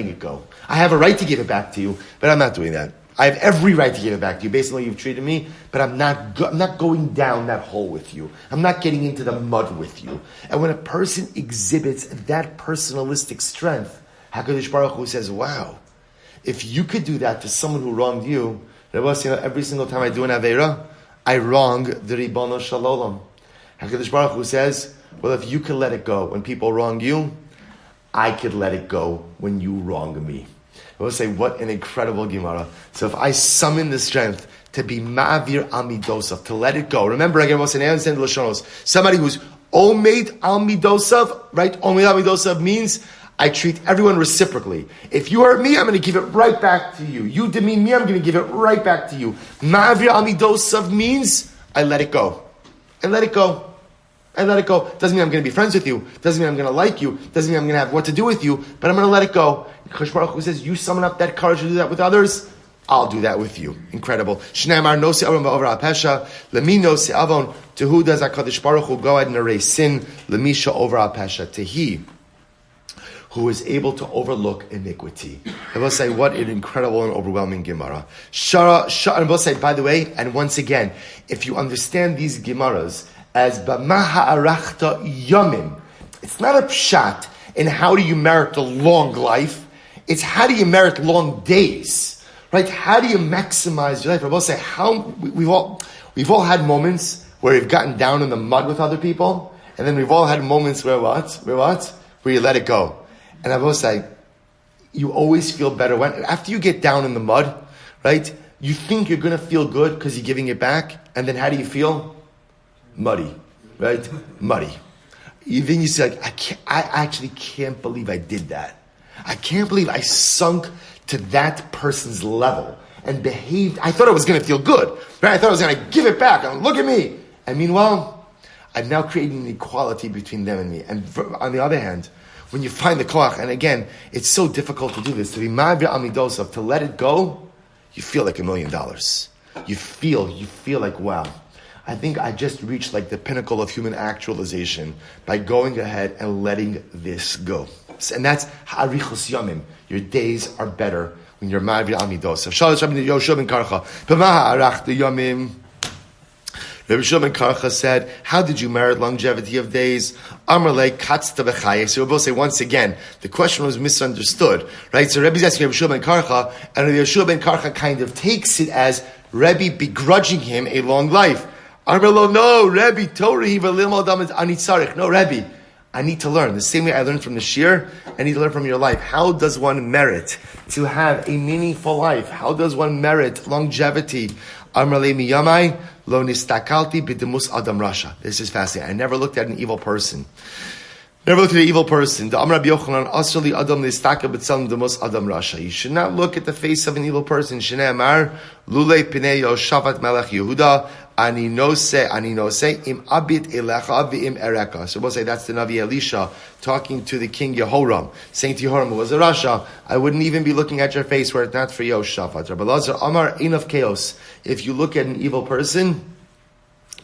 it go. I have a right to give it back to you, but I'm not doing that. I have every right to give it back to you based on the way you've treated me, but I'm not going down that hole with you. I'm not getting into the mud with you. And when a person exhibits that personalistic strength, HaKadosh Baruch Hu says, wow, if you could do that to someone who wronged you, every single time I do an Aveira, I wrong the Ribono Shel Olam. HaKadosh Baruch Hu says, well, if you could let it go when people wrong you, I could let it go when you wrong me. I will say, what an incredible Gemara. So if I summon the strength to be ma'avir amidosaf, to let it go. Remember again, I understand the Lashonos. Somebody who's Omeid al midosav, right? Omeid al midosav means I treat everyone reciprocally. If you hurt me, I'm going to give it right back to you. You demean me, I'm going to give it right back to you. Ma'avir al midosav means I let it go. I let it go. I let it go. Doesn't mean I'm going to be friends with you. Doesn't mean I'm going to like you. Doesn't mean I'm going to have what to do with you. But I'm going to let it go. Chosh Baruch Hu says, you summon up that courage to do that with others, I'll do that with you. Incredible. Shneimar nosi avon ba'over apesha. Lemi nosi avon. To who does HaKadosh Baruch Hu go ahead and erase sin? Lemisha over apesha. To he who is able to overlook iniquity. I will say, what an incredible and overwhelming Gemara. And I will say, by the way, and once again, if you understand these Gemaras as B'maha arachta yomim, it's not a pshat in how do you merit the long life, it's how do you merit long days, right? How do you maximize your life? I will say, we've all had moments where we've gotten down in the mud with other people, and then we've all had moments where you let it go. And I will say, you always feel better after you get down in the mud, right? You think you're going to feel good because you're giving it back, and then how do you feel? Muddy, right? Muddy. Then you say, I actually can't believe I did that. I can't believe I sunk to that person's level and behaved. I thought I was going to feel good, right? I thought I was going to give it back. Look at me. And meanwhile, I've now created an equality between them and me. And on the other hand, when you find the koach, and again, it's so difficult to do this, to be ma'avir al midosov, to let it go, you feel like $1 million. You feel like, wow, I think I just reached like the pinnacle of human actualization by going ahead and letting this go. And that's ha'arichos yomim. Your days are better when you're ma'avir al midosov. Shalosh Rabbi Yoshua ben Karcha, b'maha arachta yomim. Rabbi Shimon Karcha said, how did you merit longevity of days? Amarle katzta b'chayek. So we'll both say once again, the question was misunderstood, right? So Rebbe's asking Rabbi Shimon Karcha, and Rabbi Shimon Karcha kind of takes it as Rebbe begrudging him a long life. Amarle, no, Rebbe, Torah, no, Rebbe, I need to learn. The same way I learned from the shir, I need to learn from your life. How does one merit to have a meaningful life? How does one merit longevity? Amarle miyamai lo nistakalti b'demus adam rasha. This is fascinating. I never looked at an evil person. Never looked at an evil person. The Amar Rabbi Yochanan asli adam nistaka b'tzalim demus adam rasha. You should not look at the face of an evil person. Shnei amar lulei pinei Yoshavat melech Yehuda ani nose im abit elecha v'im ereka. So we'll say that's the Navi Elisha talking to the king Yehoram, saying to Yehoram, who was a Rasha, I wouldn't even be looking at your face were it not for Yoshafat. Rabbi Lazar Amar enough chaos. If you look at an evil person,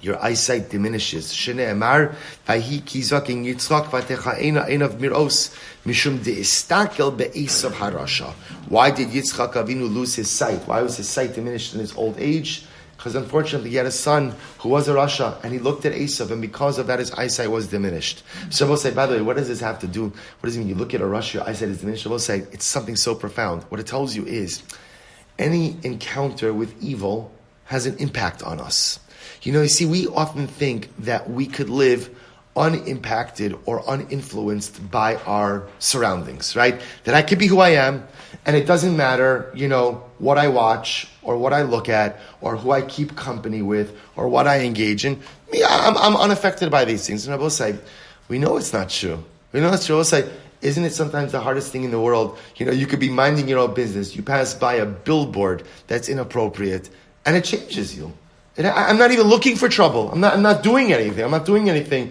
your eyesight diminishes. Shnei amar vahi kizaking Yitzchak vatecha einav miros mishum deistakel be'esav harasha. Why did Yitzchak Avinu lose his sight? Why was his sight diminished in his old age? Because unfortunately he had a son who was a Rasha, and he looked at Esav, and because of that his eyesight was diminished. So we'll say, by the way, what does this have to do? What does it mean? You look at a Rasha, your eyesight is diminished. We'll say, it's something so profound. What it tells you is, any encounter with evil has an impact on us. You see, we often think that we could live unimpacted or uninfluenced by our surroundings, right? That I could be who I am, and it doesn't matter, what I watch, or what I look at, or who I keep company with, or what I engage in. I'm unaffected by these things. And I will say, we know it's not true. We know it's true. I will say, isn't it sometimes the hardest thing in the world? You could be minding your own business. You pass by a billboard that's inappropriate, and it changes you. I'm not even looking for trouble. I'm not doing anything. I'm not doing anything.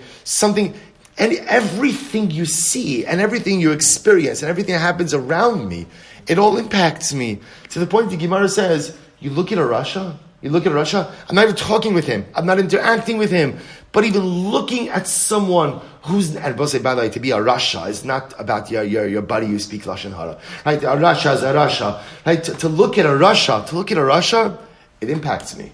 And everything you see, and everything you experience, and everything that happens around me, it all impacts me. To the point the Gemara says, you look at a Rasha, I'm not even talking with him, I'm not interacting with him, but even looking at someone who's, and we'll say, by the way, to be a Rasha is not about your buddy who speaks Lashon Hara. Right? A Rasha is a Rasha. Right? To look at a Rasha, it impacts me.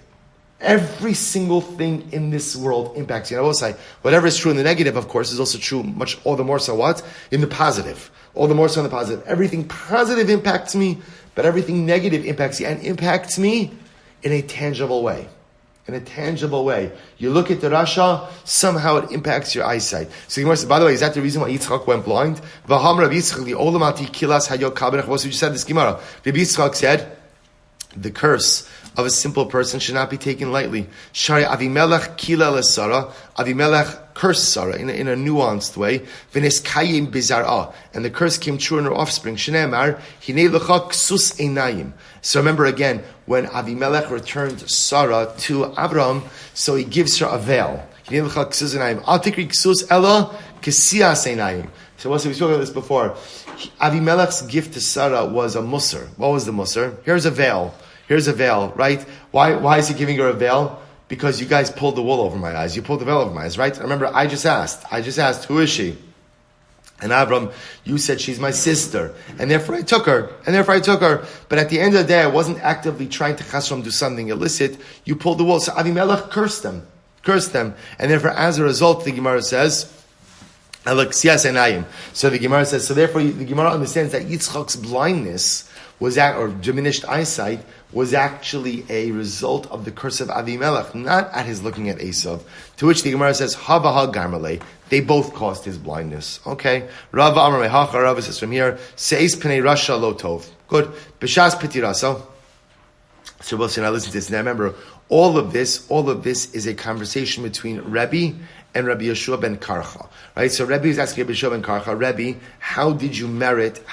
Every single thing in this world impacts you. And I will say, whatever is true in the negative, of course, is also true all the more so what? In the positive. All the more so in the positive. Everything positive impacts me, but everything negative impacts you, and impacts me in a tangible way. In a tangible way. You look at the Rasha, somehow it impacts your eyesight. So the Gemara says, by the way, is that the reason why Yitzchak went blind? What you just said this Gemara. Rabbi Yitzchak said, the curse of a simple person should not be taken lightly. Shari Avimelech kila lesara. Avimelech cursed Sarah in a nuanced way. V'neskayim bizar'ah. And the curse came true in her offspring. Shneimar, hinei lecha ksus einayim. So remember again, when Avimelech returned Sarah to Abraham, so he gives her a veil. Hinei lecha ksus einayim. Al tikri ksus ela kesias einayim. So we spoke about this before. Avimelech's gift to Sarah was a musar. What was the musar? Here's a veil. Here's a veil, right? Why is he giving her a veil? Because you guys pulled the wool over my eyes. You pulled the veil over my eyes, right? Remember, I just asked, who is she? And Avram, you said she's my sister. And therefore I took her. But at the end of the day, I wasn't actively trying to chasrom do something illicit. You pulled the wool. So Avimelech cursed them. And therefore, as a result, the Gemara says, so the Gemara says, so therefore the Gemara understands that Yitzchak's blindness or diminished eyesight was actually a result of the curse of Avimelech, not at his looking at Esav. To which the Gemara says, Havaha Garmale. They both caused his blindness. Okay. Rava Amar Mehacha, Rava says from here, Seis Pnei Rasha Lo Tov. Good. B'shas Piti Rasa. So we'll see, now listen to this. Now remember, all of this is a conversation between Rebbe and Rabbi Yeshua ben Karcha. Right? So Rebbe is asking Rabbi Yeshua ben Karcha, Rebbe, how did you merit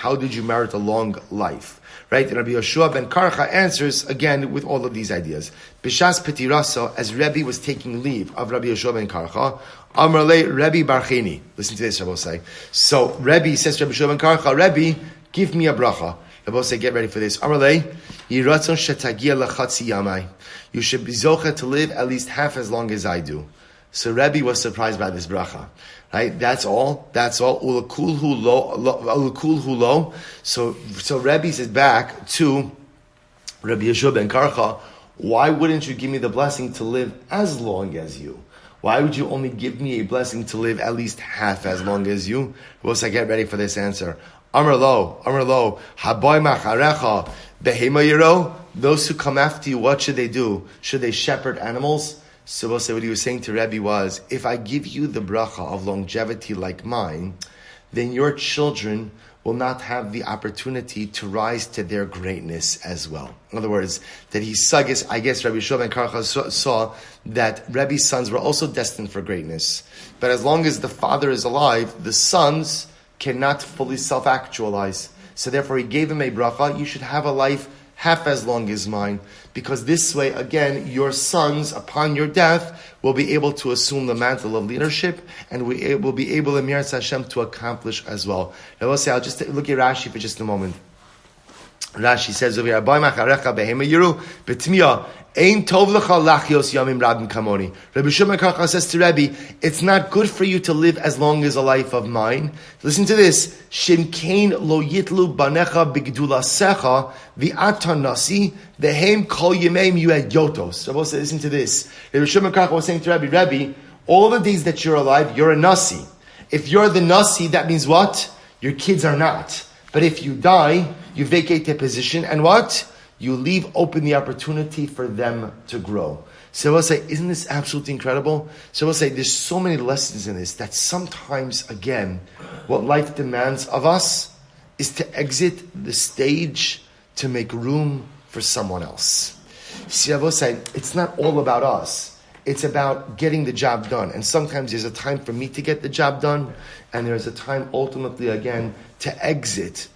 a long life? Right? And Rabbi Yeshua ben Karcha answers again with all of these ideas. B'shas Petirasa, as Rebbe was taking leave of Rabbi Yeshua ben Karcha, Amrle Rebbe Barcheni. Listen to this, Rabbi say. So Rebbe says to Rabbi Yeshua ben Karcha, Rebbe, give me a bracha. Rabbi say, get ready for this. Amrle, Yiratzon shetagia lechatzi yamai. You should be zocha to live at least half as long as I do. So Rebbe was surprised by this bracha. Right? That's all. Ulakul hu lo. So Rebbe says back to Rabbi Yeshua ben Karcha, why wouldn't you give me the blessing to live as long as you? Why would you only give me a blessing to live at least half as long as you? We'll say, get ready for this answer. Amar lo, haboy macharecha, behema yiro. Those who come after you, what should they do? Should they shepherd animals? So we'll say what he was saying to Rebbe was, if I give you the bracha of longevity like mine, then your children will not have the opportunity to rise to their greatness as well. In other words, that I guess Rabbi Yeshua ben Karcha saw that Rebbe's sons were also destined for greatness. But as long as the father is alive, the sons cannot fully self-actualize. So therefore he gave him a bracha, you should have a life half as long as mine, because this way, again, your sons, upon your death, will be able to assume the mantle of leadership, and we will be able, Emirat Hashem, to accomplish as well. Now, I'll just look at Rashi for just a moment. Rashi says over here, Ein tov lecha lachios yamim rabim kamoni. Rabbi Shimon Karcha says to Rebbe, it's not good for you to live as long as a life of mine. Listen to this. Shem Keehn lo yitlu banecha bigdulasecha v'atan nasi vehem kol yemeim you had yotos. Rabbi says, listen to this. Rabbi Shimon Karcha was saying to Rebbe, all the days that you're alive, you're a nasi. If you're the nasi, that means what? Your kids are not. But if you die, you vacate their position, and what? You leave open the opportunity for them to grow. So we'll say, isn't this absolutely incredible? So we'll say, there's so many lessons in this that sometimes, again, what life demands of us is to exit the stage to make room for someone else. See, I will say, it's not all about us. It's about getting the job done. And sometimes there's a time for me to get the job done, and there's a time ultimately, again, to exit,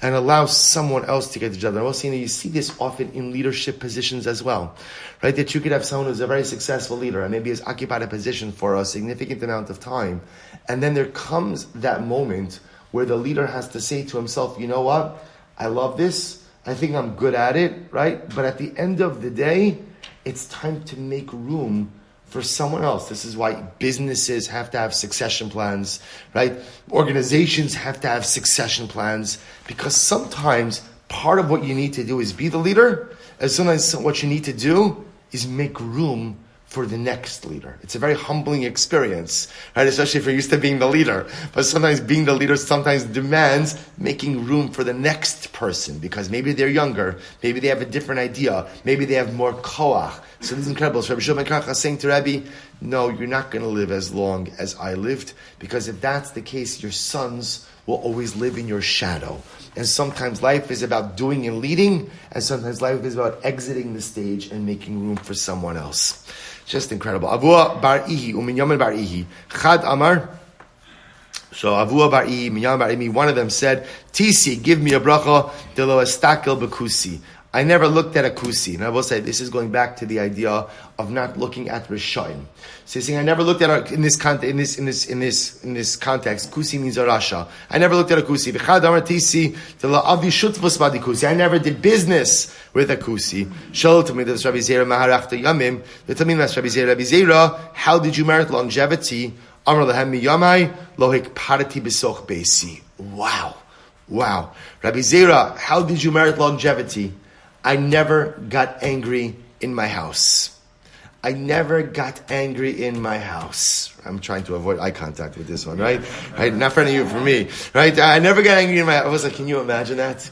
and allow someone else to get the job done. Also, you see this often in leadership positions as well, right? That you could have someone who's a very successful leader and maybe has occupied a position for a significant amount of time, and then there comes that moment where the leader has to say to himself, you know what? I love this. I think I'm good at it, right? But at the end of the day, it's time to make room for someone else. This is why businesses have to have succession plans, right? Organizations have to have succession plans, because sometimes part of what you need to do is be the leader, and sometimes what you need to do is make room for the next leader. It's a very humbling experience, right? Especially if you're used to being the leader. But sometimes being the leader sometimes demands making room for the next person, because maybe they're younger, maybe they have a different idea, maybe they have more koach. So this is incredible. So Rabbi Shimon Karcha is saying to Rebbe, no, you're not going to live as long as I lived, because if that's the case, your sons will always live in your shadow. And sometimes life is about doing and leading, and sometimes life is about exiting the stage and making room for someone else. Just incredible. Avua bar Ihi, Uminyamin bar Ihi. Chad Amar. So Avua bar Ihi, Minyamin bar Ihi, one of them said, Tisi, give me a bracha, de lo estakel bekusi. I never looked at a kusi. And I will say, this is going back to the idea of not looking at Rishayim. So he's saying, I never looked at a, in this context, kusi means a rasha. I never looked at a kusi. I never did business with a kusi. How did you merit longevity? Wow. Rabbi Zera, how did you merit longevity? I never got angry in my house. I never got angry in my house. I'm trying to avoid eye contact with this one, right? Right? Not for any of you, for me, right? I never got angry in my house. I was like, can you imagine that?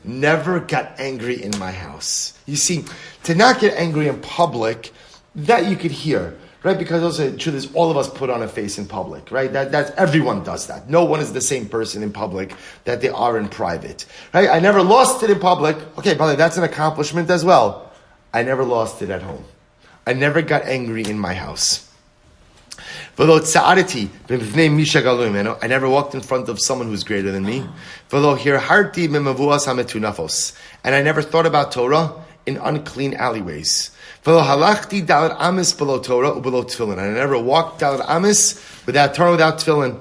Never got angry in my house. You see, to not get angry in public, that you could hear. Right, because also the truth is, all of us put on a face in public, right? That's everyone does that. No one is the same person in public that they are in private, right? I never lost it in public. Okay, by the way, that's an accomplishment as well. I never lost it at home. I never got angry in my house. I never walked in front of someone who's greater than me. And I never thought about Torah in unclean alleyways. I never walked down Amis without Torah, without tefillin.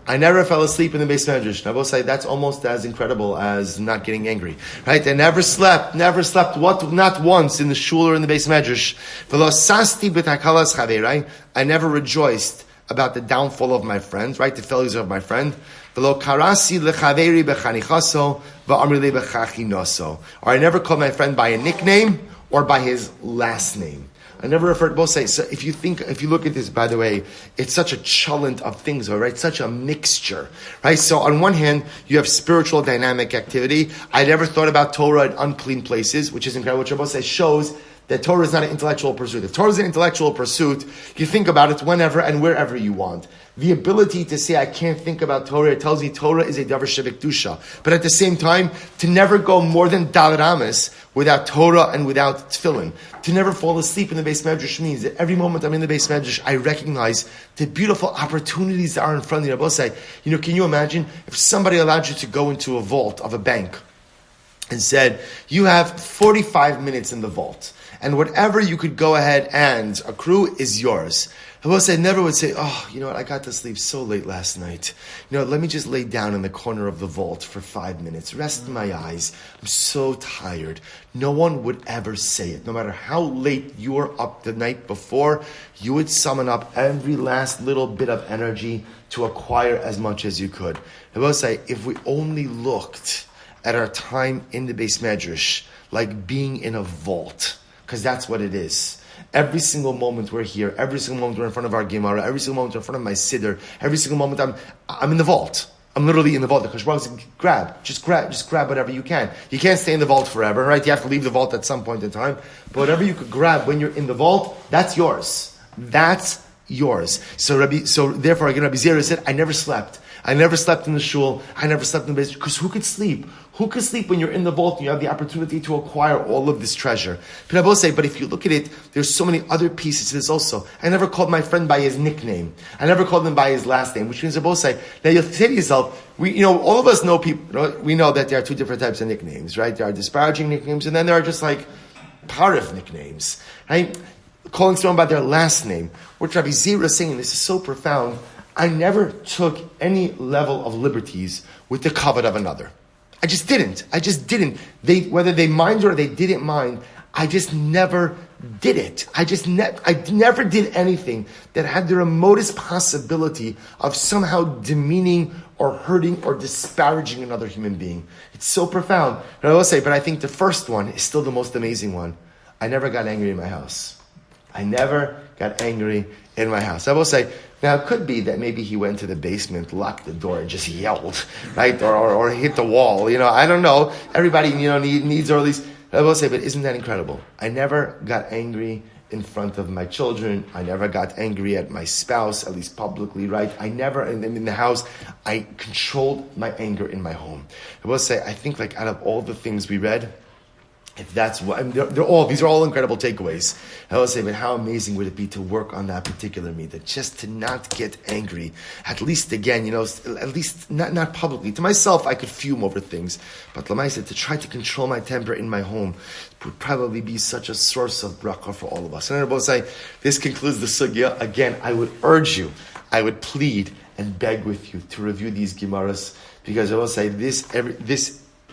I never fell asleep in the Beis Medrash. I will say that's almost as incredible as not getting angry. Right? I never slept, not once in the shul or in the Beis Medrash. I never rejoiced about the downfall of my friend, right? The failures of my friend. Or I never called my friend by a nickname or by his last name. I never referred to both sides. So if you look at this, by the way, it's such a cholent of things, right? Such a mixture, right? So on one hand, you have spiritual dynamic activity. I never thought about Torah in unclean places, which is incredible. Which Rabbi says shows that Torah is not an intellectual pursuit. If Torah is an intellectual pursuit, you think about it whenever and wherever you want. The ability to say, I can't think about Torah, it tells you Torah is a davar shebekdusha. But at the same time, to never go more than Daled Amos without Torah and without tefillin. To never fall asleep in the Beis Medrash means that every moment I'm in the Beis Medrash, I recognize the beautiful opportunities that are in front of you. I will say, can you imagine if somebody allowed you to go into a vault of a bank and said, you have 45 minutes in the vault, and whatever you could go ahead and accrue is yours. I will say, never would say, I got to sleep so late last night. Let me just lay down in the corner of the vault for 5 minutes, rest my eyes. I'm so tired. No one would ever say it. No matter how late you were up the night before, you would summon up every last little bit of energy to acquire as much as you could. I will say, if we only looked at our time in the Beis Medrash like being in a vault, because that's what it is. Every single moment we're here, every single moment we're in front of our Gemara, every single moment we're in front of my Siddur, every single moment I'm in the vault. I'm literally in the vault. Because just grab whatever you can. You can't stay in the vault forever, right? You have to leave the vault at some point in time. But whatever you could grab when you're in the vault, that's yours. That's yours. So therefore, again, Rabbi Zera said, I never slept. I never slept in the shul. I never slept in the base. Because who could sleep? Who could sleep when you're in the vault and you have the opportunity to acquire all of this treasure? But I will say, but if you look at it, there's so many other pieces to this also. I never called my friend by his nickname. I never called him by his last name, which means I both say, now you'll say to yourself, all of us know people, we know that there are two different types of nicknames, right? There are disparaging nicknames and then there are just like parif nicknames, right? Calling someone by their last name. What Rabbi Zera is saying, this is so profound. I never took any level of liberties with the kavod of another. I just didn't. Whether they minded or they didn't mind, I just never did it. I never did anything that had the remotest possibility of somehow demeaning or hurting or disparaging another human being. It's so profound. But I will say, I think the first one is still the most amazing one. I never got angry in my house. I will say, now it could be that maybe he went to the basement, locked the door, and just yelled, right? Or hit the wall. I don't know. Everybody, needs or at least, I will say, but isn't that incredible? I never got angry in front of my children. I never got angry at my spouse, at least publicly, right? I never, in the house, I controlled my anger in my home. I will say, I think like out of all the things we read, if that's what, I mean, these are all incredible takeaways. I will say, but how amazing would it be to work on that particular midah, just to not get angry. At least again, at least not publicly. To myself, I could fume over things, but Lamaisa, to try to control my temper in my home would probably be such a source of bracha for all of us. And I will say, this concludes the sugya. Again, I would urge you, I would plead and beg with you to review these gemaras, because I will say this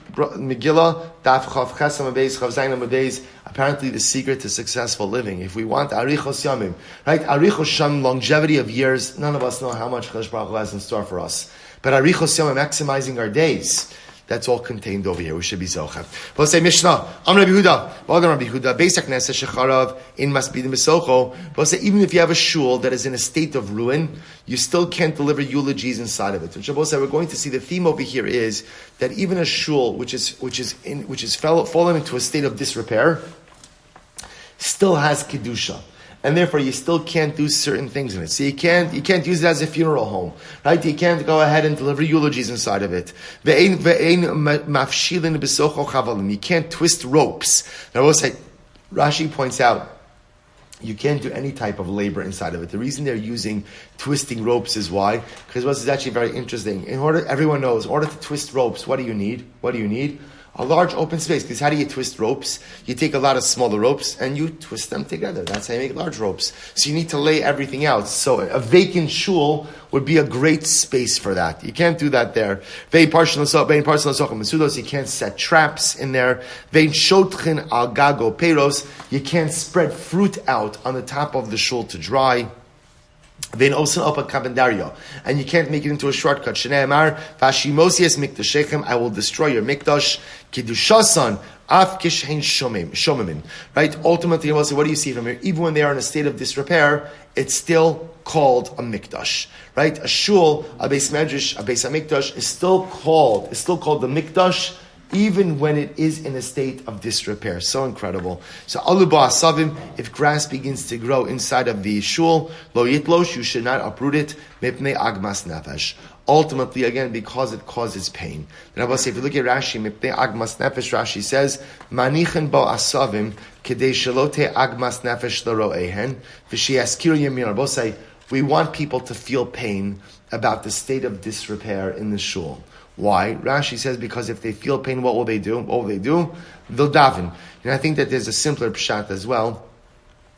Megillah, Daf Chav Chesam Abeis, Chav Zayin Abeis, apparently the secret to successful living. If we want Arichos Yamim, right? Arichos Sham, longevity of years, none of us know how much Chadash Baruch Hu has in store for us. But Arichos Yamim, maximizing our days, that's all contained over here. We should be Zocha. We'll say Mishnah, Am Rabbi Huda, Rabbi Huda, Beisak Nesa Shecharav, in Masbidim Besocho. We'll say even if you have a shul that is in a state of ruin, you still can't deliver eulogies inside of it. And Shabbos, we're going to see the theme over here is that even a shul which is fallen into a state of disrepair still has kedusha. And therefore, you still can't do certain things in it. So you can't use it as a funeral home, right? You can't go ahead and deliver eulogies inside of it. You can't twist ropes. Now, I will say, Rashi points out, you can't do any type of labor inside of it. The reason they're using twisting ropes is why? Because this is actually very interesting. Everyone knows, in order to twist ropes, what do you need? A large open space. Because how do you twist ropes? You take a lot of smaller ropes and you twist them together. That's how you make large ropes. So you need to lay everything out. So a vacant shul would be a great space for that. You can't do that there. You can't set traps in there. You can't spread fruit out on the top of the shul to dry. Then also up a kabendario, and you can't make it into a shortcut. Shneimar vashimosias mikdashechem, I will destroy your mikdash. Kedushasan af kishein shomemin. Right. Ultimately, what do you see from here? Even when they are in a state of disrepair, it's still called a mikdash. Right. A shul, a beis medrash, a beis hamikdash is still called the mikdash, even when it is in a state of disrepair. So incredible. So, aluba asavim, if grass begins to grow inside of the shul, lo yitlosh, you should not uproot it, mipnei agmas nefesh. Ultimately, again, because it causes pain. Then I will say, if you look at Rashi, mipnei agmas nefesh, Rashi says, manichen bo asavim, kedei shalote agmas nefesh l'ro'ehen, v'shiaskir yemir. I will say, we want people to feel pain about the state of disrepair in the shul. Why? Rashi says because if they feel pain, what will they do? They'll daven. And I think that there's a simpler pshat as well,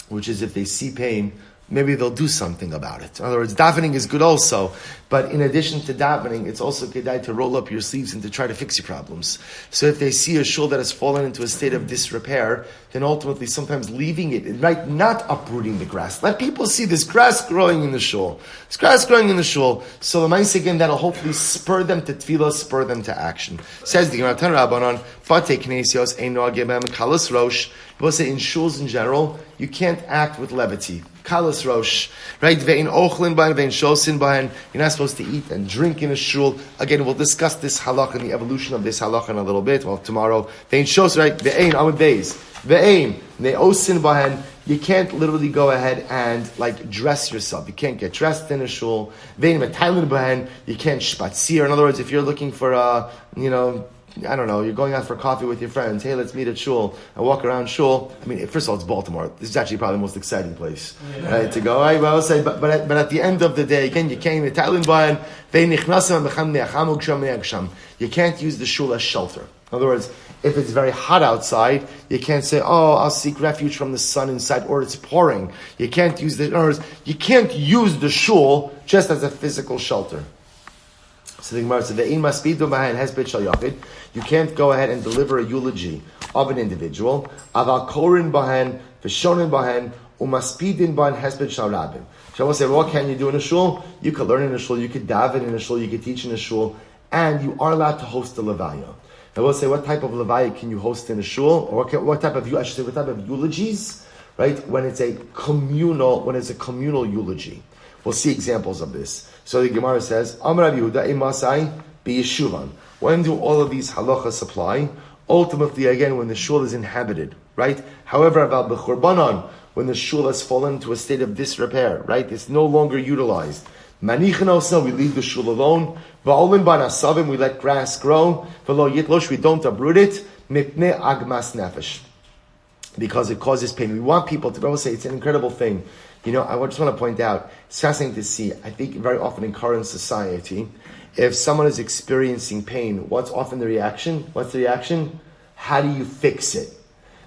which is if they see pain, maybe they'll do something about it. In other words, davening is good also, but in addition to davening, it's also kedai to roll up your sleeves and to try to fix your problems. So if they see a shul that has fallen into a state of disrepair, then ultimately sometimes leaving it, right, not uprooting the grass. Let people see this grass growing in the shul. This grass growing in the shul. So the mindset again, that'll hopefully spur them to tefillah, spur them to action. Says the Gemara, Tan Rabbanon, Fateh Knesios, Ein Noah Gebem, Kalas Rosh. We'll say in shuls in general, you can't act with levity. Kalas Rosh, right? Ve'in ochlin bahen, ve'in shosin bahen. You're not supposed to eat and drink in a shul. Again, we'll discuss this halach and the evolution of this halach in a little bit. Well, tomorrow. Ve'in shos, right? Ve'in, amud beis. Ve'in, ne'osin bahen. You can't literally go ahead and dress yourself. You can't get dressed in a shul. Ve'in metaylim bahen. You can't shpatzir. In other words, if you're looking for I don't know, you're going out for coffee with your friends. Hey, let's meet at shul and walk around shul. I mean, first of all, it's Baltimore. This is actually probably the most exciting place, right, to go. Right? Well, I will say, but at the end of the day, again, you can't you can't use the shul as shelter. In other words, if it's very hot outside, you can't say, "Oh, I'll seek refuge from the sun inside," or it's pouring. You can't use in other words, you can't use the shul just as a physical shelter. So the Gemara says, you can't go ahead and deliver a eulogy of an individual. Aval korin bahen, v'shonin bahen, umaspidin bahen hesped shal rabim. So I will say, what can you do in a shul? You could learn in a shul, you could daven in a shul, you could teach in a shul, and you are allowed to host a levaya. I will say, what type of levaya can you host in a shul? Or what type of eulogies? Right? When it's a communal eulogy. We'll see examples of this. So the Gemara says, Amar Rabbi Yehuda imasai biyeshuvan. When do all of these halachas apply? Ultimately, again, when the shul is inhabited, right? However, about b'churbanon, when the shul has fallen into a state of disrepair, right? It's no longer utilized. Manichin also, we leave the shul alone. Va'olin banasavim, we let grass grow. V'lo yitlosh, we don't uproot it. Mipnei agmas nefesh, because it causes pain. We want people to be able to say it's an incredible thing. You know, I just want to point out, it's fascinating to see, I think very often in current society, if someone is experiencing pain, what's often the reaction? What's the reaction? How do you fix it?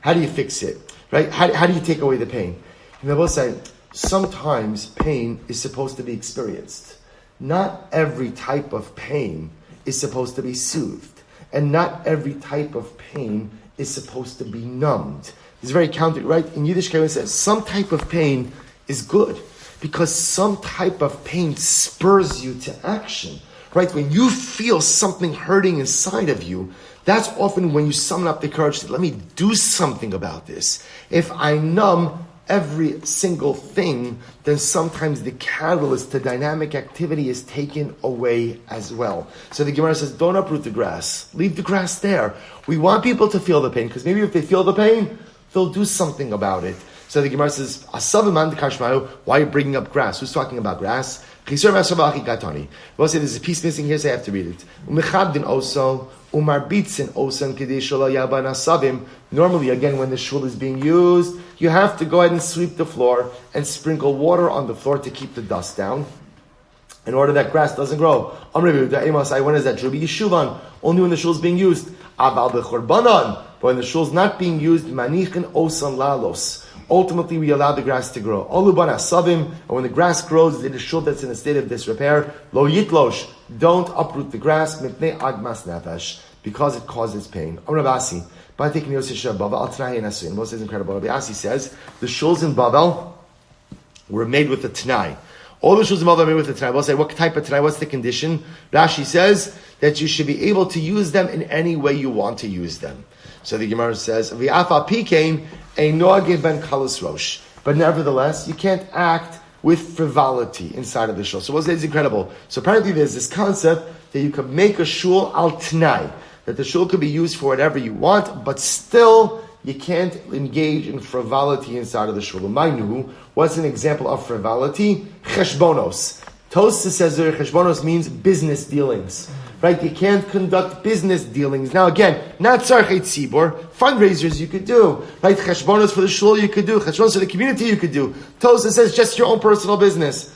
How do you fix it? Right? How do you take away the pain? And I will say, sometimes pain is supposed to be experienced. Not every type of pain is supposed to be soothed. And not every type of pain is supposed to be numbed. It's very counter, right? In Yiddish, Keehn says, some type of pain is good because some type of pain spurs you to action, right? When you feel something hurting inside of you, that's often when you summon up the courage to, let me do something about this. If I numb every single thing, then sometimes the catalyst to dynamic activity is taken away as well. So the Gemara says, don't uproot the grass. Leave the grass there. We want people to feel the pain, because maybe if they feel the pain, they'll do something about it. So the Gemara says, why are you bringing up grass? Who's talking about grass? We'll say there's a piece missing here, so I have to read it. Normally, again, when the shul is being used, you have to go ahead and sweep the floor and sprinkle water on the floor to keep the dust down, in order that grass doesn't grow. When is that true? Yeshuvan, only when the shul is being used. But when the shul is not being used, manichin osan lalos. Ultimately, we allow the grass to grow. And when the grass grows in a shul that's in a state of disrepair, lo yitlosh, don't uproot the grass, mipnei agmas nefesh, because it causes pain. Rabbi Asi, Moses is incredible. Rabbi Asi says the shuls in Bavel were made with a t'nai. All the shuls in Bavel are made with a t'nai. We'll say, what type of t'nai? What's the condition? Rashi says that you should be able to use them in any way you want to use them. So the Gemara says, "V'afa pikein ein noagid ben kalas rosh." But nevertheless, you can't act with frivolity inside of the shul. So we'll say it's incredible. So apparently, there's this concept that you could make a shul al t'nai, that the shul could be used for whatever you want, but still you can't engage in frivolity inside of the shul. What's an example of frivolity? Cheshbonos. Tosfos says that cheshbonos means business dealings. Right? You can't conduct business dealings. Now again, not tzarchei tzibor, fundraisers you could do. Right? Cheshbonos for the shul you could do. Cheshbonos for the community you could do. Tosfos says just your own personal business.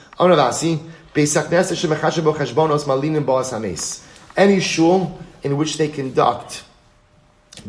Any shul in which they conduct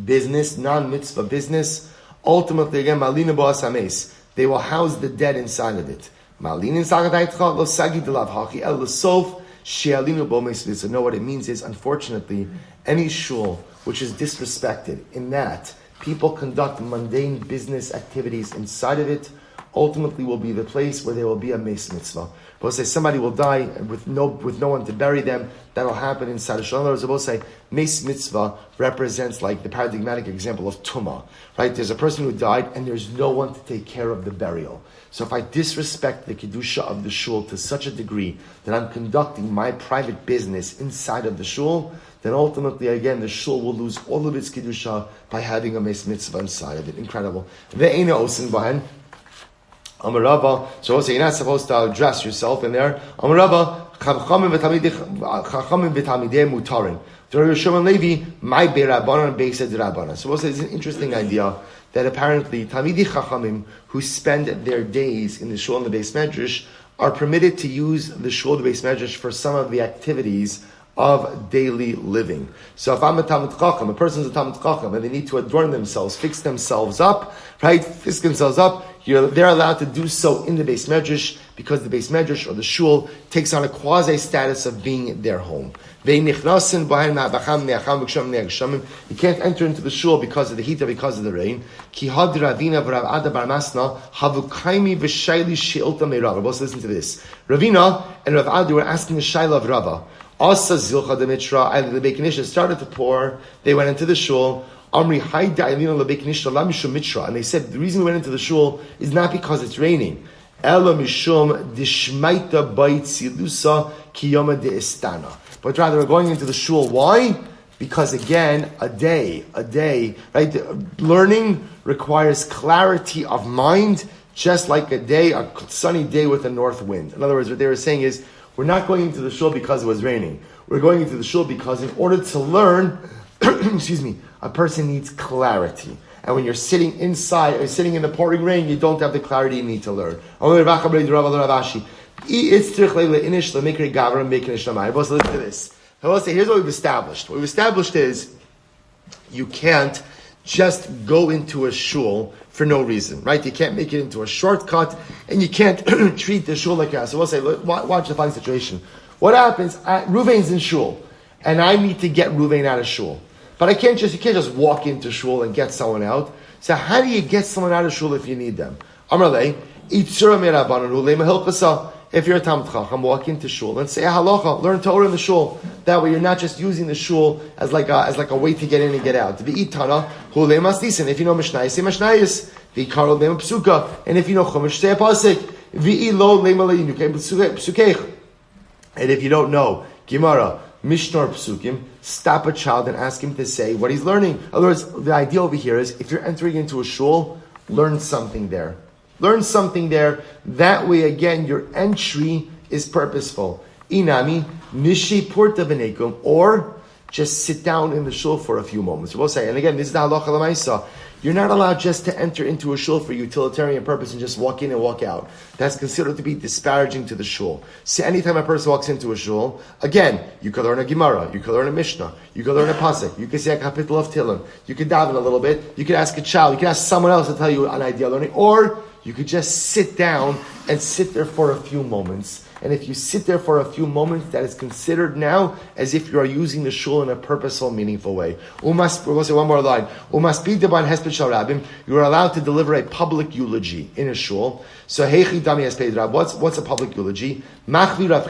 business, non-mitzvah business, ultimately again, malina bo'as hames, they will house the dead inside of it. Malinin sagadayitcha lo sagi delav haki el l'sof she'alinu bo meis. So no, what it means is, unfortunately, any shul which is disrespected in that people conduct mundane business activities inside of it, ultimately will be the place where there will be a meis mitzvah. We'll say somebody will die with no one to bury them. That'll happen inside of Shalom. We'll say meis mitzvah represents like the paradigmatic example of tumah. Right? There's a person who died and there's no one to take care of the burial. So if I disrespect the kedusha of the shul to such a degree that I'm conducting my private business inside of the shul, then ultimately again the shul will lose all of its kedusha by having a meis mitzvah inside of it. Incredible. Ve'ena osin bahen. Amarava, so also you're not supposed to dress yourself in there. Amarava, chachamim v'talmidei mutarin. Torah Yeshua Levi, my be'rabbanan be'esed rabbanan. So also it's an interesting idea that apparently talmidei chachamim who spend their days in the shul and the beis medrash are permitted to use the shul and the beis medrash for some of the activities of daily living. So if I'm a Talmud Chacham, a person's a Talmud Chacham, and they need to adorn themselves, fix themselves up, right? Fix themselves up, they're allowed to do so in the Beis Medrash, because the Beis Medrash or the shul takes on a quasi status of being their home. You can't enter into the shul because of the heat or because of the rain. Listen to this. Ravina and Rav Adi were asking the Shaila of Rava. Asa zilcha de mitra, the Beis started to pour. They went into the shul. Amri hayda Ilina lebeknisha la mishum mitra, and they said the reason we went into the shul is not because it's raining. Ela mishum dishmaita bait silusa kiyama de istana, but rather we're going into the shul. Why? Because again, a day, right? Learning requires clarity of mind, just like a sunny day with a north wind. In other words, what they were saying is, we're not going into the shul because it was raining. We're going into the shul because in order to learn, a person needs clarity. And when you're sitting inside, or sitting in the pouring rain, you don't have the clarity you need to learn. Listen to this. Here's what we've established. What we've established is, you can't just go into a shul for no reason, right? You can't make it into a shortcut, and you can't treat the shul like that. So we'll say, watch the following situation. What happens? Ruvain's in shul, and I need to get Ruvain out of shul. But you can't just walk into shul and get someone out. So how do you get someone out of shul if you need them? If you're a Talmud Chacham, walk into shul and say halacha, learn Torah in the shul. That way, you're not just using the shul as like a way to get in and get out. If you know Mishnayos, say Mishnayos. And if you know Chumash, say a pasuk. And if you don't know Gemara, Mishnah, or Psukim, stop a child and ask him to say what he's learning. In other words, the idea over here is, if you're entering into a shul, learn something there. Learn something there. That way, again, your entry is purposeful. Inami, nishi purta benekum, or just sit down in the shul for a few moments. We'll say, and again, this is the halacha l'maisa. You're not allowed just to enter into a shul for utilitarian purpose and just walk in and walk out. That's considered to be disparaging to the shul. See, anytime a person walks into a shul, again, you could learn a Gemara, you could learn a Mishnah, you could learn a pasuk, you could say a kapitel of Tehillim, you could daven a little bit, you could ask a child, you could ask someone else to tell you an idea of learning, or you could just sit down and sit there for a few moments. And if you sit there for a few moments, that is considered now as if you are using the shul in a purposeful, meaningful way. We'll say one more line. You are allowed to deliver a public eulogy in a shul. So, what's a public eulogy? So Rav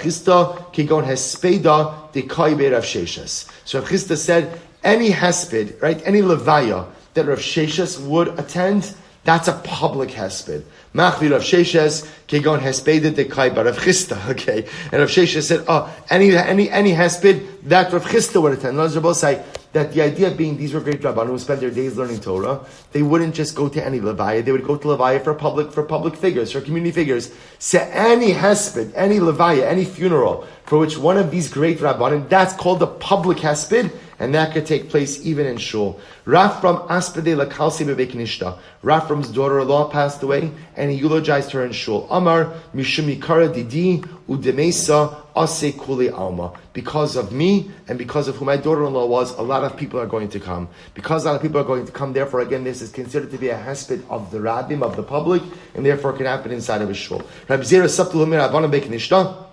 Chisda said, any hesped, right, any levaya that Rav Sheshes would attend, that's a public hesped. Machvi Rav Sheshes kegon hesped de kai bar Rav Chisda. Okay, and Rav Sheshes said, any hesped that Rav Chisda would attend. Let's both say that the idea being, these were great rabbanim who spent their days learning Torah. They wouldn't just go to any levaya; they would go to levaya for public figures, for community figures. So any hesped, any levaya, any funeral for which one of these great rabbanim, that's called a public hesped. And that could take place even in shul. Rafram aspede la kalsi bevekinishta. Rafram's daughter-in-law passed away, and he eulogized her in shul. Amar mishumi kara didi udemesa ase kuli alma. Because of me and because of who my daughter-in-law was, a lot of people are going to come. Because a lot of people are going to come, therefore, again, this is considered to be a hesped of the rabbim, of the public, and therefore it can happen inside of a shul. Rabbi Zera sabtu lemir abanam bekinishta.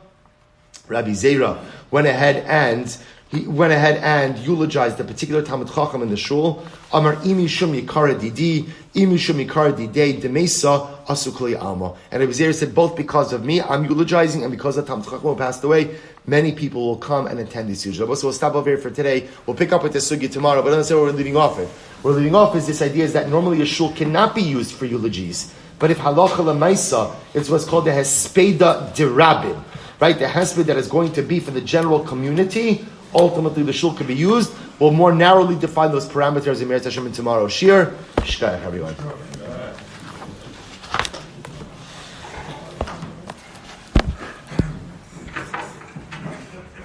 Rabbi Zera went ahead and eulogized the particular Talmud Chacham in the shul. Amar imi shum yikara didi, imi shum yikara didei demesa asukli alma. And Rabbi Zera said, both because of me, I'm eulogizing, and because the Talmud Chacham passed away, many people will come and attend this yuja. So we'll stop over here for today. We'll pick up with the sugi tomorrow, but let's say what we're leaving off with. What we're leaving off is this idea is that normally a shul cannot be used for eulogies. But if halacha l'maisa, it's what's called the hespeda dirabim, right? The hesped that is going to be for the general community. Ultimately, the shul could be used. We'll more narrowly define those parameters in Meretz Hashem in tomorrow's shir. Shkayach, everyone.